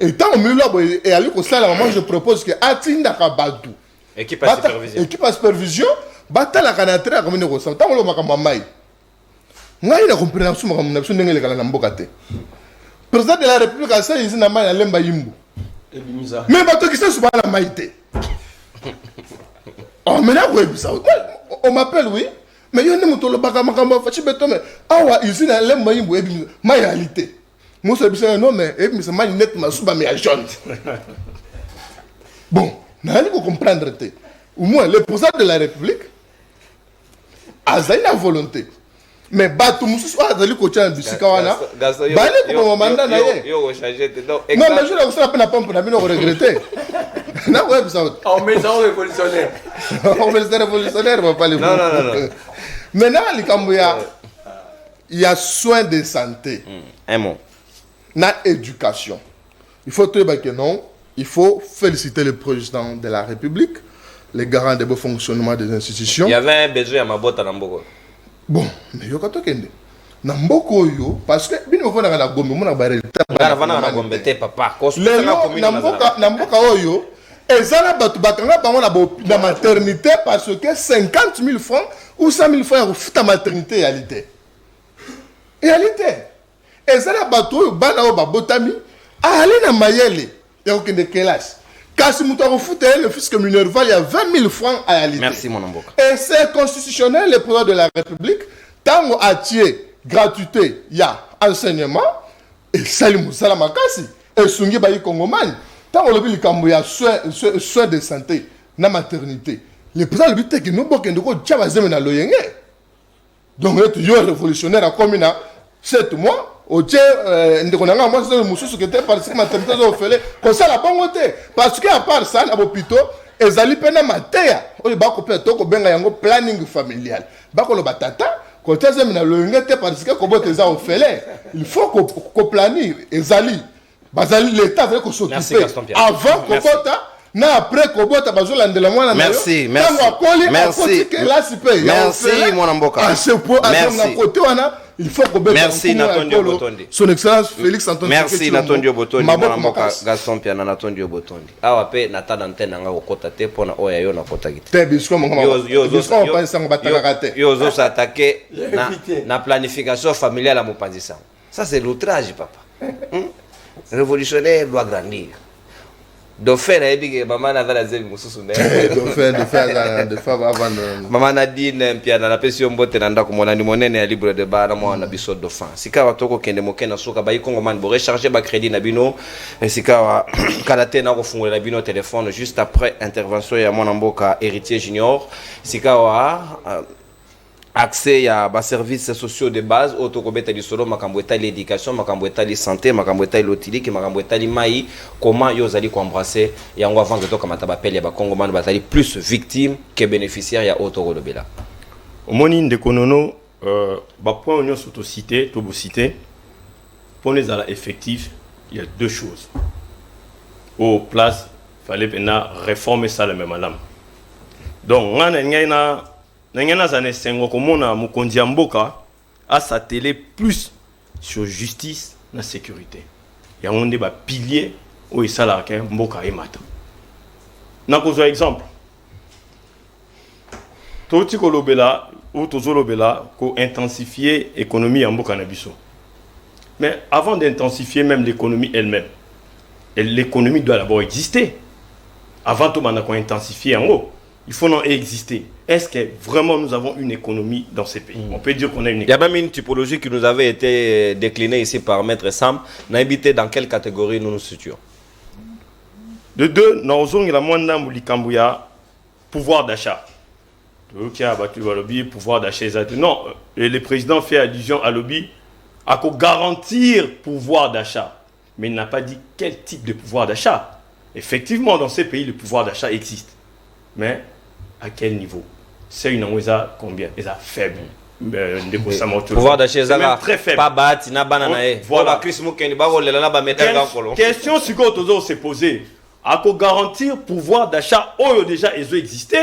et tant au milieu et ali ko sala moi je propose que atinda ka batu. Équipe à supervision. Équipe à supervision, batala kana tra commune ko sa. Tant lo makamba mai. Ngai na compréhension makamba na biso ndenge lekala na mboka te. Président de la République a ça ici na mai na lemba yimbu. Mais bato qui sont souvent la maïté. Oh, maintenant, on m'appelle, oui. Mais il y a des gens qui ont awa ici na lemba yimbu ebi ma réalité. Moi c'est bien non mais ebi c'est mal net ma suba mais jaune. Bon, n'a rien comprendre te. Au moins le président de la République a une volonté. Mais batou mususu azali ko tchan bisika wana. Bale ko manda na ye. Yo changer te donc. Non mais je la ça pas na pompe na bino regretter. Na ouais ça. En maison révolutionnaire. On met le révolutionnaire va pas le. Non. Maintenant il y a soins de santé. Un mot. Na éducation. Il faut te dire que non, il faut féliciter le président de la République, les garants de bon fonctionnement des institutions. Il y avait un besoin à ma botte à Namboko. Bon, mais yo kato kende. Na mboko yo parce que bino fona na gombe mona ba résultat. Caravana na gombe te papa. Na mboka oyo ezala batu bakanga bango na maternité parce que 50 000 francs ou 100 000 francs pour futa maternité réalité. Réalité. Ezala batu oyo bana o ba botami ali na mayele ya okende kelas. Kasi mutu akofuta le fisc Minerval il y a 20 000 francs à réalité. Merci mon amboka. Et c'est constitutionnel, le président de la République, tant atier gratuité, il y a enseignement, et salut Salamakasi, et Sungi Bayi Kongomani, tant on le dit, il y a soins de santé, na maternité. Le président le but est que nous, nous avons na loyenge. Donc, il y a un révolutionnaire à commune, 7 mois. Oje ndikonanga moi c'est le mususu qui était parce que maternité zo ofele comme ça la bonne côté parce que à part ça na hôpital ezali pena mateya oyo ba ko pe to ko benga yango planning familial ba ko lo batata ko teze mina lo ngete parce que ko bote za ofele il faut ko planning ezali bazali l'état veut ko s'occuper avant ko bota na après ko bota bazola ndela mwana na merci merci mon amboka à ce point à son côté wana il faut que merci Natondio Botondi. Son excellence Félix Antoine. Merci Natondio Botondi. Mwana mboka Gaston Pia na Natondio Botondi. Awa pe nata d'antenne nga kokota te pona oya yo na kota gite. Te bisko monga. Bisko pa sanga bataka kate. Yo zo s'attaquer na planification familiale à Mopanzisa. Ça c'est l'outrage papa. Révolutionnaire doit grandir. Dauphin na yebi mama na vala zebi mususu ne. Dauphin avant. Mama Nadine pia na pesi mbote na ndako mona ni monene ya libre de bar na mwana biso Dauphin. Sika watoko kende mokena soka ba ikongo man bo recharger ba crédit na bino. Sika wa kalate na ko fungola bino téléphone juste après intervention ya mwana mboka héritier junior. Sika wa accès à bas services sociaux de base autocobeta du solo makambo etali l'éducation makambo etali santé makambo etali lotilique makambo etali mai comment yo zali ko embrasser yango avant que to kamata ba pele ba Congo man batali plus victime que bénéficiaire ya autocolobela omoni ndeko nono point on s'autocité, tout vous citer. Pour les à effectifs, il y a deux choses. Au place, il fallait maintenant réformer ça le même alam. Donc, on a années 5 comme on a Mukondi Mboka à s'atteler plus sur justice et sécurité. Il y a un débat pilier où il s'est là Mboka et Mata. N'a qu'un exemple. Tout ce que l'on intensifier l'économie en Mboka Nabiso. Mais avant d'intensifier même l'économie elle-même, l'économie doit d'abord exister. Avant tout, on a intensifié en haut. Il faut non exister. Est-ce que vraiment nous avons une économie dans ces pays? On peut dire qu'on a une économie. Il y a même une typologie qui nous avait été déclinée ici par Maître Sam. On a habité dans quelle catégorie nous nous situons? De deux, nous avons la moindre pouvoir d'achat. Qui a battu le lobby, pouvoir d'achat. Non, le président fait allusion à lobby à garantir pouvoir d'achat. Mais il n'a pas dit quel type de pouvoir d'achat. Effectivement, dans ces pays, le pouvoir d'achat existe. Mais à quel niveau? C'est une OESA combien? Elle est faible. Pouvoir d'achat, c'est très faible. Pas bâti, n'a pas nanae. Voilà. Question sur quoi se poser. À garantir pouvoir d'achat, où déjà ils ont existé,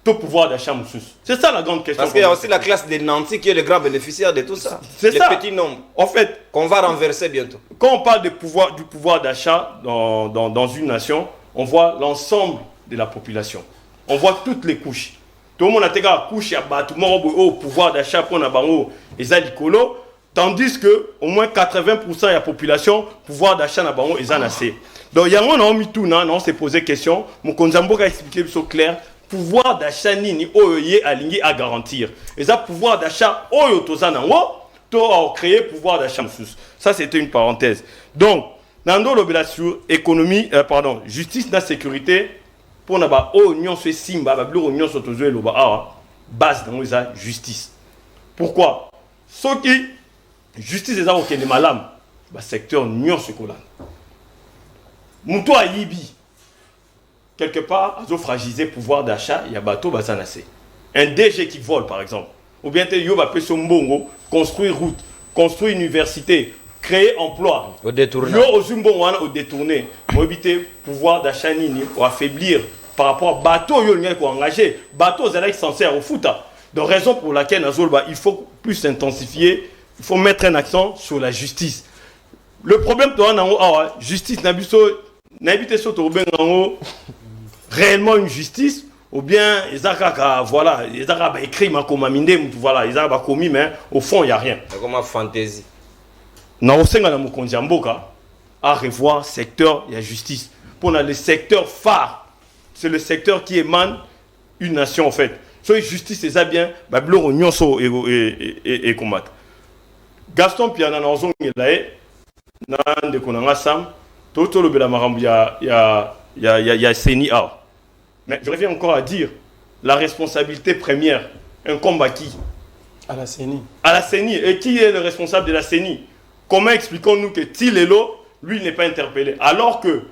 tout pouvoir d'achat moussous. C'est ça la grande question. Parce qu'il y a aussi la classe des nantis qui est le grand bénéficiaire de tout ça. C'est ça. Les petits nombres. En fait, qu'on va renverser bientôt. Quand on parle du pouvoir d'achat dans une nation, on voit l'ensemble de la population. On voit toutes les couches. Tout le monde a été à couche, il y a au pouvoir d'achat pour Nabango et Zalikolo, tandis que au moins 80% de la population, pouvoir d'achat Nabango et Zanacé. Donc, il y a un mis tout, on s'est posé question. Mon Konzambo a expliqué ça clair. Pouvoir d'achat ni oyoye aligné à garantir. Et ça, pouvoir d'achat oyo tozanango, to a créé pouvoir d'achat. Ça, c'était une parenthèse. Donc, Nando Lobela sur économie, justice et sécurité, pour n'avoir oignon sur Simba, oignon sur Tozo et Loba, base dans la justice. Pourquoi? Ce qui, justice est ok les malam, secteur nyon sur Kolan. Mouto a Libi, quelque part, a fragilisé le pouvoir d'achat, il y a bateau bazanacé. Un DG qui vole, par exemple, ou bien yo va son bongo, construire route, construire université, créer emploi. Au détourné. Yo au détourné. Moi éviter pouvoir d'achat nini ou affaiblir par rapport à bateau yo l'engagé ko engagé. Bateau zala censé au foot. Donc raison pour laquelle Nazolba il faut plus intensifier, il faut mettre un accent sur la justice. Le problème toi na justice nabiso n'habite sur to ben réellement une justice ou bien ils ont voilà ils ont écrit ma commis voilà ils ont commis mais au fond il y a rien. C'est comme une fantaisie. Na osenga na Mukonzi Mboka à revoir secteur et la justice. Pour le secteur phare, c'est le secteur qui émane une nation en fait. Soit justice c'est ça bien, bah blo nyonso et combattre. Gaston Piana na ozonga lae na ndeko na Sam toto le bela marambu ya Seni A. Mais je reviens encore à dire la responsabilité première, un combat qui à la CENI. À la CENI. Et qui est le responsable de la CENI? Comment expliquons-nous que Tilelo, lui, n'est pas interpellé? Alors que,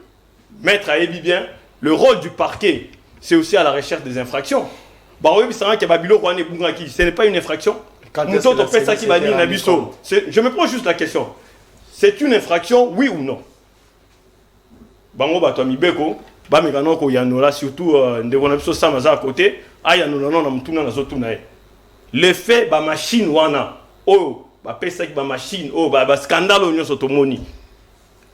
Maître Aébi bien, le rôle du parquet, c'est aussi à la recherche des infractions. Ce n'est pas une infraction. Je me pose juste la question. C'est une infraction, oui ou non? Surtout, à côté, le fait que la machine wana, machine, scandale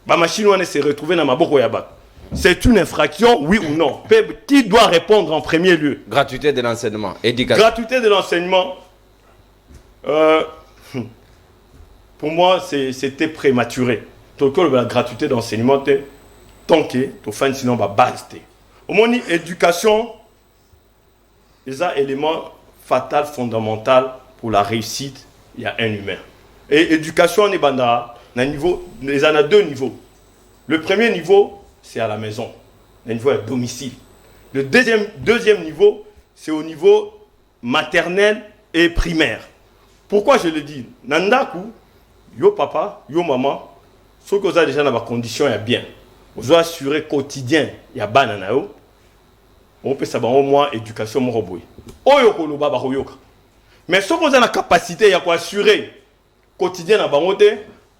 machine wana s'est retrouvée dans ma boko yabat. C'est une infraction, oui ou non? Qui doit répondre en premier lieu? Gratuité de l'enseignement, éducation. Gratuité de l'enseignement, pour moi, c'était prématuré. Donc, la gratuité d'enseignement, tant que tu fais sinon, base. Au moins, l'éducation, c'est un élément fatal, fondamental pour la réussite. Il y a un humain. Et l'éducation, on est à deux niveaux. Le premier niveau, c'est à la maison. Le niveau est domicile. Le deuxième niveau, c'est au niveau maternel et primaire. Pourquoi je le dis? Nandaku, yo papa, yo maman, ce que vous avez déjà dans la condition, il y a bien. Vous avez assuré quotidien, il y a banana yo. On peut savoir au moins éducation mon robot. Oyo koloba ba hoyoka. Mais ce qu'on a la capacité, il y a quoi assurer quotidien à Bangote,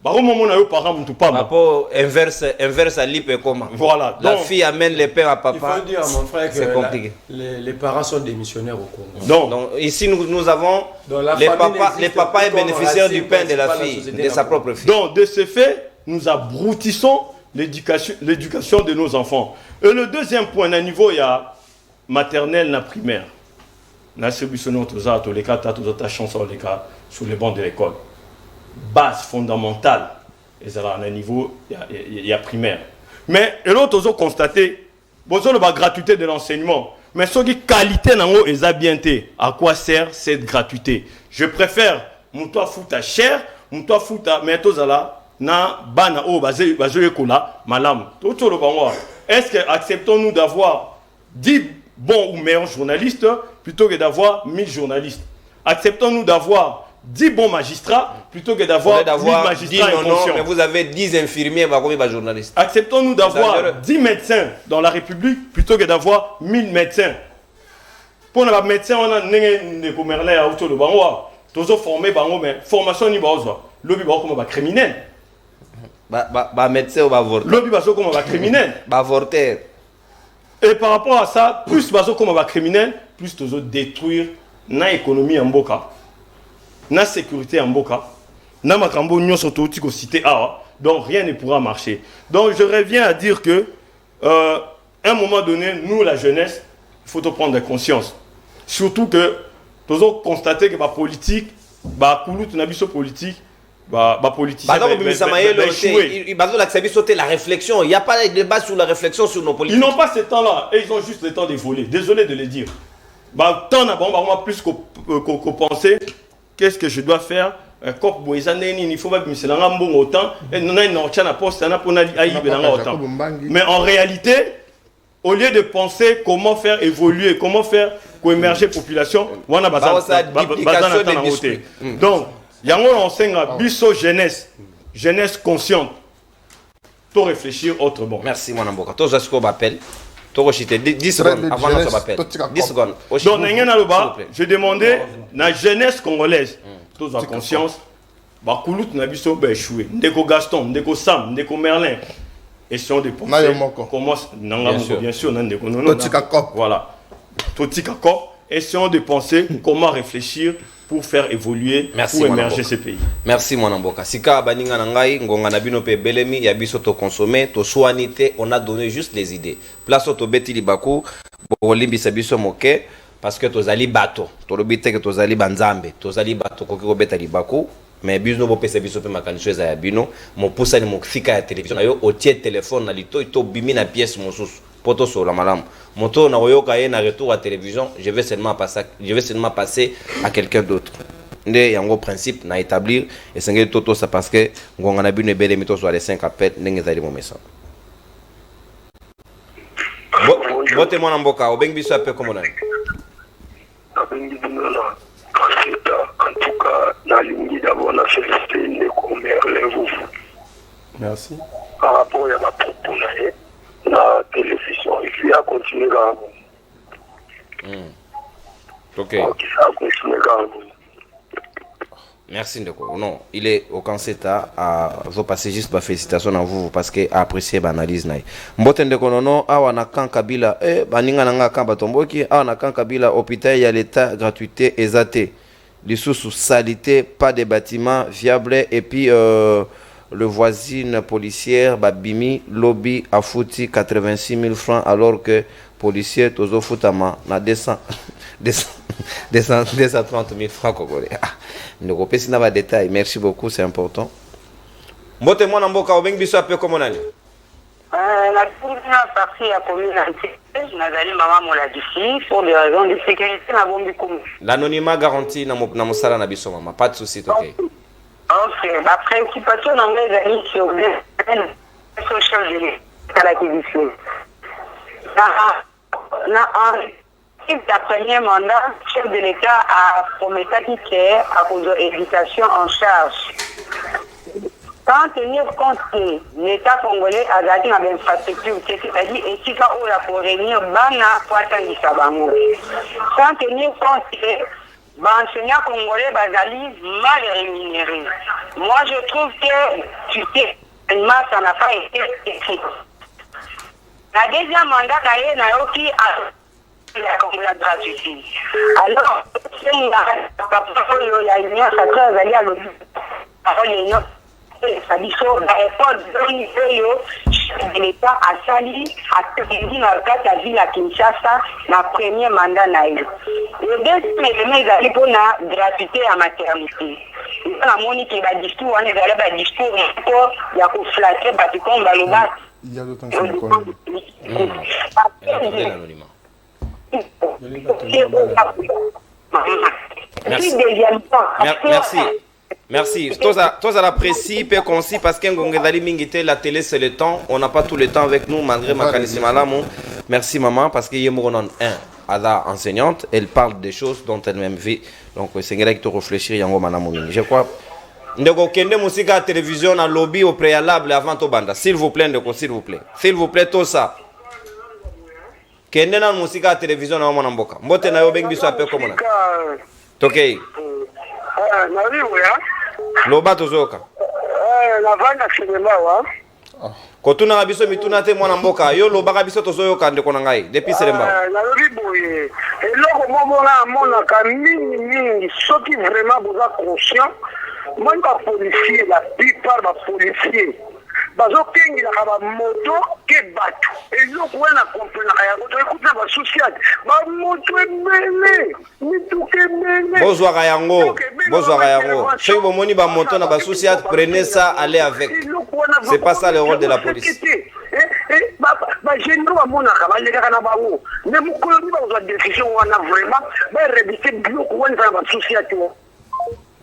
rapport inverse à l'IP comment. Voilà. La fille amène les pères à papa. Il faut dire à mon frère que c'est compliqué. Les parents sont démissionnaires au Congo. Donc ici nous avons les papas et bénéficiaires du pain de la fille, de sa propre fille. Donc de ce fait, nous abrutissons l'éducation de nos enfants. Et le deuxième point, à niveau, il y a maternelle, na primaire. Na solution tous les cas, sur les bancs de l'école. Base fondamentale, et ça à un niveau, il y a primaire. Mais l'autre, ils ont constaté, la gratuité de l'enseignement. Mais ce qui qualité est bien. À quoi sert cette gratuité? Je préfère mon toit fouta cher, mon toit fouta, mais tous là, na bana o basé kola malam. Est-ce que acceptons-nous d'avoir 10 bons ou meilleurs journalistes plutôt que d'avoir 1000 journalistes? Acceptons-nous d'avoir 10 bons magistrats plutôt que d'avoir 1000 magistrats inconscients. Mais vous avez 10 infirmiers, combien de journalistes? Acceptons-nous d'avoir 10 médecins dans la République plutôt que d'avoir 1000 médecins. Pour les médecins, on a des commerçants autour de Bangoua. Tous formés, mais formation ni baozo. Lobby comme un criminel. Médecin ou avorteur. Lobby comme un criminel. Avorteur. Et par rapport à ça, plus comme un criminel, plus tous détruire l'économie en Boka. Na sécurité en Boka, na makambo nyon surtout cité A, donc rien ne pourra marcher. Donc je reviens à dire que à un moment donné, nous la jeunesse, il faut prendre conscience. Surtout que nous avons constaté que la politique, la politique, la politique, la réflexion. Il n'y a pas de débat sur la réflexion sur nos politiques. Ils n'ont pas ce temps-là et ils ont juste le temps de voler. Désolé de le dire. Tant n'a plus qu'au penser. Qu'est-ce que je dois faire? Il faut pas me faire autant. Mais en réalité, au lieu de penser comment faire évoluer, comment faire émerger la population, on a besoin de donc, il y a un enseigne biso jeunesse consciente, pour réfléchir autrement. Merci, mon amboka. Toi, je m'appelle. 10 secondes avant notre appel. 10 secondes. Donc, je demandais la jeunesse congolaise, tous en conscience, Bakoulout n'a pas échoué. Ndeko Gaston, Ndeko Sam, Ndeko Merlin. Essayons de penser comment. Bien sûr, voilà. Essayons de penser comment réfléchir pour faire évoluer, pour émerger ces pays. Merci mon amboka. Sika baninga nangai ngonga na bino pe belemi ya biso to consommer to soinité, on a donné juste les idées. Place to beti libaku bo limbisa biso moke parce que tozali bato. To lobite que tozali banzambe, tozali bato ko ko beta libaku. Mais biso bo pesa biso pe makanisho za ya bino, mo pusa ni mo fika ya télévision yo otie téléphone na lito ito bimi na pièce mosusu. Poto sur la madame. Moto na oyoka ye na retour à télévision, je vais seulement passer à quelqu'un d'autre. Ndé yango principe na établir et sengeli toto ça parce que ngonga na bino ebele mito sur les 5 appels ndenge zali mo message. Bote mwana mboka obeng biso appel comme on a. En tout cas, na lingi d'abord na féliciter les commerçants vous. Merci. Par rapport à ma propos la télévision, il faut continuer à Ok. continuer. Merci Ndeko. Non, il est au Kanseta à vous passer juste ma félicitations à vous parce que apprécier l'analyse naï. Mbote Ndeko nono awa na kan kabila baninga nanga kan batomboki awa na kan kabila hôpital ya l'état gratuité exaté. Les sous salité, pas de bâtiments viables et puis le voisin policière Babimi lobby a foutu 86 000 francs alors que policier Tozo Foutama na 230 000 francs congolais. Ne repèse pas détail. Merci beaucoup, c'est important. Mbote mwana mboka obeng biso ape comme on a dit. La première partie a commis nazali maman moladifi pour des raisons de sécurité na bombi comme l'anonymat garanti na mosala na biso mama, pas de souci ok. Ok, la préoccupation dans mes amis sur le social de l'État qui dit la premier mandat, chef de l'État a promis à cause de l'éducation en charge. Sans tenir compte que l'État congolais a gardé une infrastructure, c'est-à-dire qu'il faut réunir Bana, Kwatan, Bango. Sans tenir compte que enseignants congolais bazali mal rémunérés. Moi, je trouve que ça n'a pas été écrit. La deuxième mandat, il y a la gratuité. Alors, l'État a sali à la ville à Kinshasa la premier mandat. Le deuxième élément, il pour la gratuité à maternité. La monique est discours, on est allé discours encore, il y a pour flatter, parce qu'on va le battre. Il y a d'autant Merci. Tous à la précis, peu concis, parce qu'un gongedali mingité, la télé c'est le temps. On n'a pas tout le temps avec nous, malgré ma qualité malamou. Merci maman, parce qu'il y a un Ada enseignante, elle parle des choses dont elle-même vit. Donc c'est un qui te réfléchir, yango manamou. Je crois. Ndeko kende musique à télévision à lobby au préalable avant to banda. S'il vous plaît, ndeko, s'il vous plaît. S'il vous plaît, tout ça. Kende na musique à télévision na mwana mboka. Mbote na yo bengi biso ape komona. Tokei. Na riwa. Loba tozoka. Na vanda sinema wa. Kotuna biso mituna te mwana mboka. Yo loba biso tozoyoka ndeko na ngai. Depuis Selemba. Na riboye. Eloko mobona mona ka mingi soki vraiment boza conscient. Moi, les policiers, la plupart des policiers, ils ont moto qui battu. Et ils ont compris la souci. Moto est mêlé. Bonsoir Yango. Si vous avez une moto na souci, prenez ça, allez avec. C'est pas ça le rôle de la police.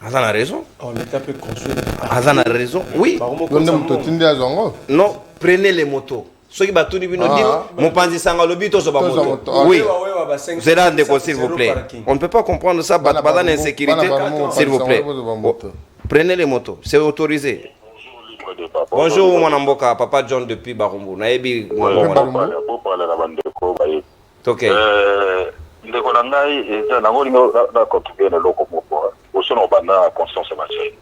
Azan a raison. Azan a raison. Oui. Non, prenez les motos. Ceux qui battent dit, mon panzi sangalobi, tous au oui. C'est là, s'il vous plaît. On ne peut pas comprendre ça, badan insécurité, s'il vous plaît. Prenez les motos, c'est autorisé. Bonjour, mon amboka, papa John depuis Barumbu. Naebi, ok. ndeko na ngai eza nango lingo na contribuer na loko moko oso na banda conscience ba jeune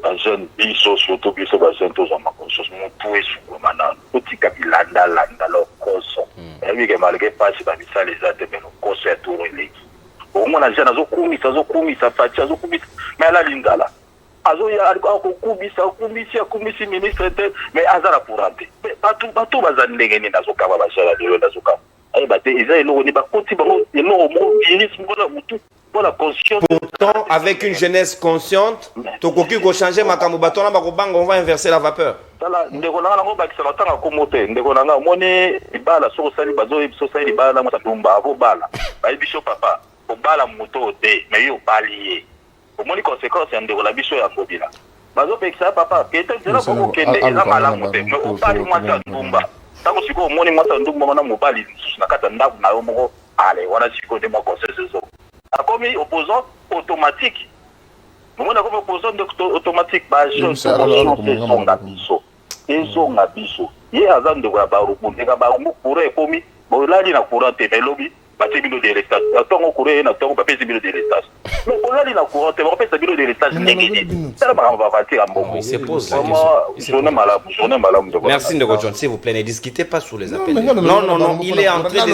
ba jeune biso surtout biso ba jeune tous en conscience mon tout est sur mana otika bilanda landa lokoso ebi ke malgré pas ba bisa les ates mais lokoso ya tour eleki au moins na jeune azokumisa fatia azokumisa mais la lingala azo ya kumisi ministre mais azara pour rentrer mais batu bazandenge ni nazokaba ba jeune de nazokaba. Pourtant, avec une jeunesse consciente, on va inverser la vapeur. Tango siko moni mwasa ndumba mana mobali na kata ndaku na yo moko ale wana siko de moko sezo akomi opposant automatique mona comme opposant automatique ba je songa biso ye azan de ba ruku ndeka ba mu kure komi bo lali na courante pe lobi ba te bino de restage atongo kure na tongo ba pesi bino de restage mais bo lali na courante ba pesi bino de restage ngeni ça va partir en bon. C'est pose la question. Merci Ndeko John, s'il vous plaît, ne discutez pas sur les appels. Non, il est en train de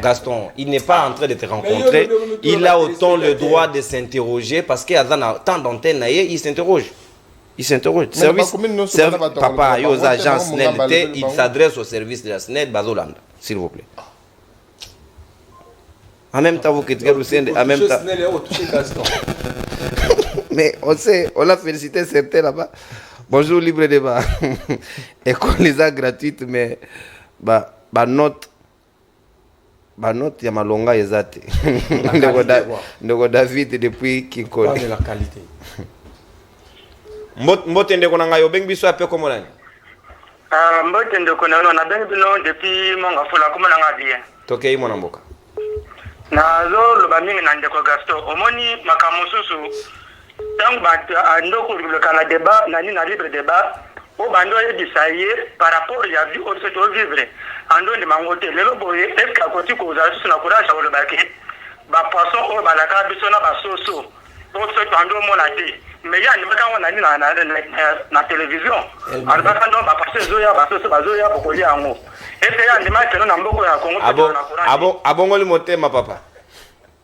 Gaston, il n'est pas en train de te rencontrer. Il a autant le droit de s'interroger parce qu'il y a tant d'antennes, il s'interroge. Il s'interroge. Papa, aux agences SNEL, il s'adresse au service de la SNEL, Bazolanda, s'il vous plaît. En même temps, vous critiquez Lucien, en même temps. Mais on sait, on a félicité certains là-bas. Bonjour, libre débat. École les a gratuite, mais note, il y a ma longa exacte. Ndeko David depuis qui connaît la qualité. Mbote ndeko nanga yo bengi biso ape komo nani? Mbote ndeko na no na bengi bino depuis monga fula komo nanga bien. Tokei mwana mboka. Na zo lo ba mingi na ndeko Gaston omoni makamususu tangu ba ndoko le kana débat nani na libre débat o bando e disaye par rapport ya vie au secteur vivre ando de mangote lelo boye est-ce que côté ko za suna courage au le baki bapoisson oyo balaka biso na basoso po so tando mona te mais ya ndimaka ngo nani na télévision alibaka ndo bapoisson ezoya basoso bazoya bokolia yango ese ya ndimaka keno na mboko ya Congo abongoli motema papa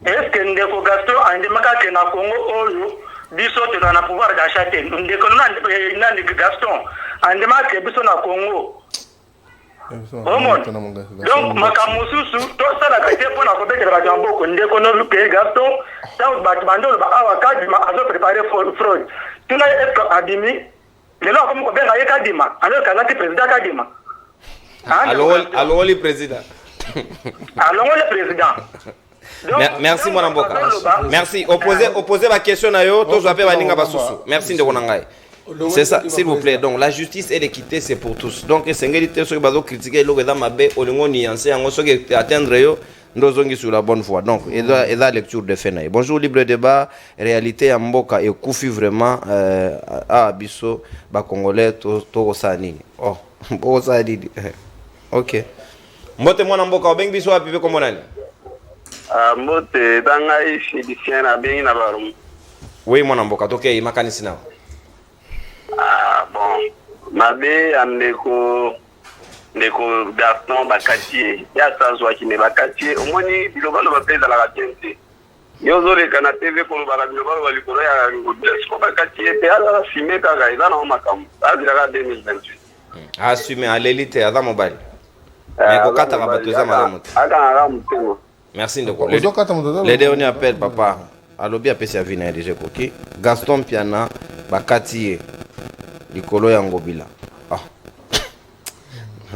eske ndeko Gaston andimaka ke na Congo oyo biso tena na pouvoir d'achat te ndeko na Gaston andimaka ke biso na Congo donc makamususu to sala ka te pona ko betela ba jambo ko ndeko no luke Gaston donc ba bandolo ba awa kadima azo préparer fraude tuna esko adimi lelo comme ko benga yekadima alors kazati président kadima allons le président merci mon amboka merci opposer ma question na yo to zo pe baninga basusu merci ndeko na ngai. C'est ça, s'il vous plaît. Donc, la justice et l'équité, c'est pour tous. Donc, c'est ce que critiquer le gouvernement mabe, on est nuancé, on est atteindre yo, nous sommes sur la bonne voie. Donc, et la lecture de Fenaï. Bonjour, libre débat. Réalité à Mboka et Koufi vraiment à Abisso, ba Congolais, to Sani. Oh, bo Sani. Ok. Mbote mwana Mboka, obeng biso apipe comme on a. Mbote dangai félicien na bien na barum. Oui, mwana Mboka, ok, makanisi na. Bon, mabe ndeko Gaston bakatier ya sazwa kine bakatier omoni bilobalo bapeza la ratente yozo le kana TV ko bala bilobalo balikolo ya ngodesko bakatier te ala filmer kaka eza na makam azira ka 2028 assumer à l'élite à mobile mais ko kata bato za malamu aka mutemo merci ndeko les derniers appels papa alobi apesi avina déjà koki Gaston Piana bakatier likolo ya ngobila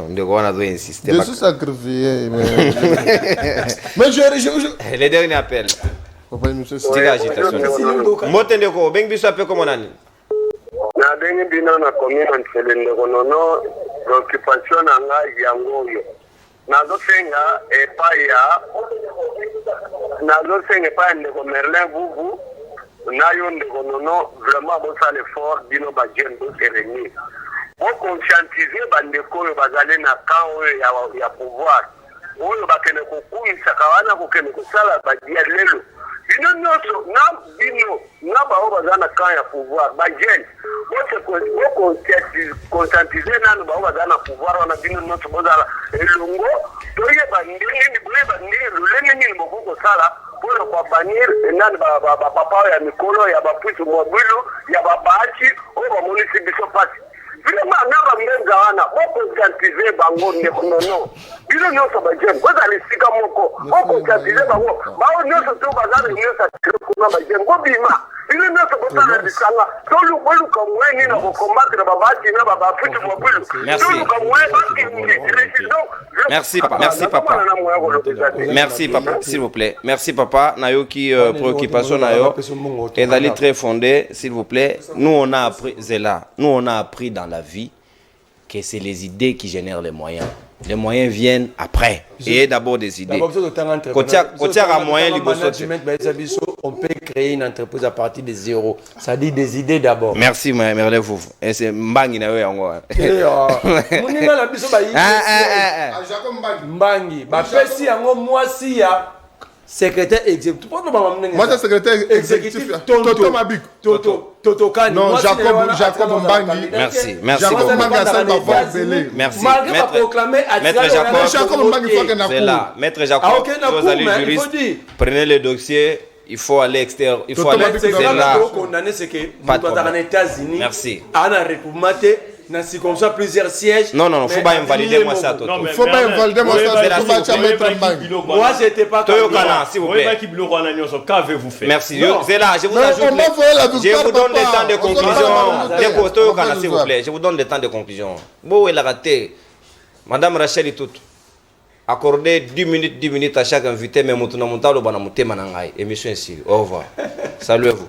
ndeko wana zo insister je suis sacrifié mais je les derniers appels papa monsieur c'est agitation mote ndeko beng biso ape comme nani na bengi bina na commune ntele ndeko nono occupation na ngai yango yo nazo senga epa ndeko Merlin Vuvu nayo ndeko nono vraiment bon ça l'effort dino ba jeune do réunir pour conscientiser bandeko oyo bazali na camp oyo ya pouvoir oyo bakene kokumisa kawana kokene kosala badia lelo bino nyonso na bino na bao baza na camp ya pouvoir ba jeune conscientiser nanu bao baza na pouvoir wana bino nyonso bozala elongo toyeba ndenge boyeba ndenge lolenge nini bokosala pour kwa banir nani ba papa ya mikolo ya baputu mobilo ya babachi o ba munisi biso pasi vraiment ngaba mbenga wana boko conscientiser bango ndeko nono bino nyonso ba jem boza lisika moko boko conscientiser bango bao nyonso to bazana nyonso kuna ba jem go bima bino nyonso botala bisanga tolu bolu kamwe na ko combattre babachi na baputu mobilo tolu kamwe merci papa s'il vous plaît merci papa nayoki préoccupation nayo et d'aller très fondé s'il vous plaît nous on a appris Zela nous on a appris dans la vie que c'est les idées qui génèrent les moyens viennent après et d'abord des idées on peut créer une entreprise à partir de zéro ça dit des idées d'abord merci Merlin Vuvu et c'est mbangi na yo yango moninga na biso ba mbangi ba pesi yango mwasi ya secrétaire exécutif. Moi, c'est secrétaire exécutif. Toto Mabik. Toto Kani. Non, Jacob Mbangi. Merci. Jacob Mbangi a ça d'abord belé. Merci. Malgré ma proclamé Jacob Mbangi faut que c'est là. Maître Jacob, vous allez juriste. Prenez le dossier. Il faut aller extérieur. Il faut aller là. Condamné c'est que nous sommes aux États-Unis. Merci. À la République. Nancy comme ça plusieurs sièges. Non, il ne faut pas invalider moi ça. Il ne faut pas invalider moi ça. Moi, je n'étais pas candidat. S'il vous plaît. Qu'avez-vous fait? Merci. C'est là, je vous ajoute. Je vous donne le temps de conclusion. S'il vous plaît, je vous donne le temps de conclusion. Bon, il a raté. Madame Rachel et tout. Accordez 10 minutes à chaque invité, mais Moutuna Moutalo Banamouté Manangai. Émission ici. Au revoir. Salut à vous.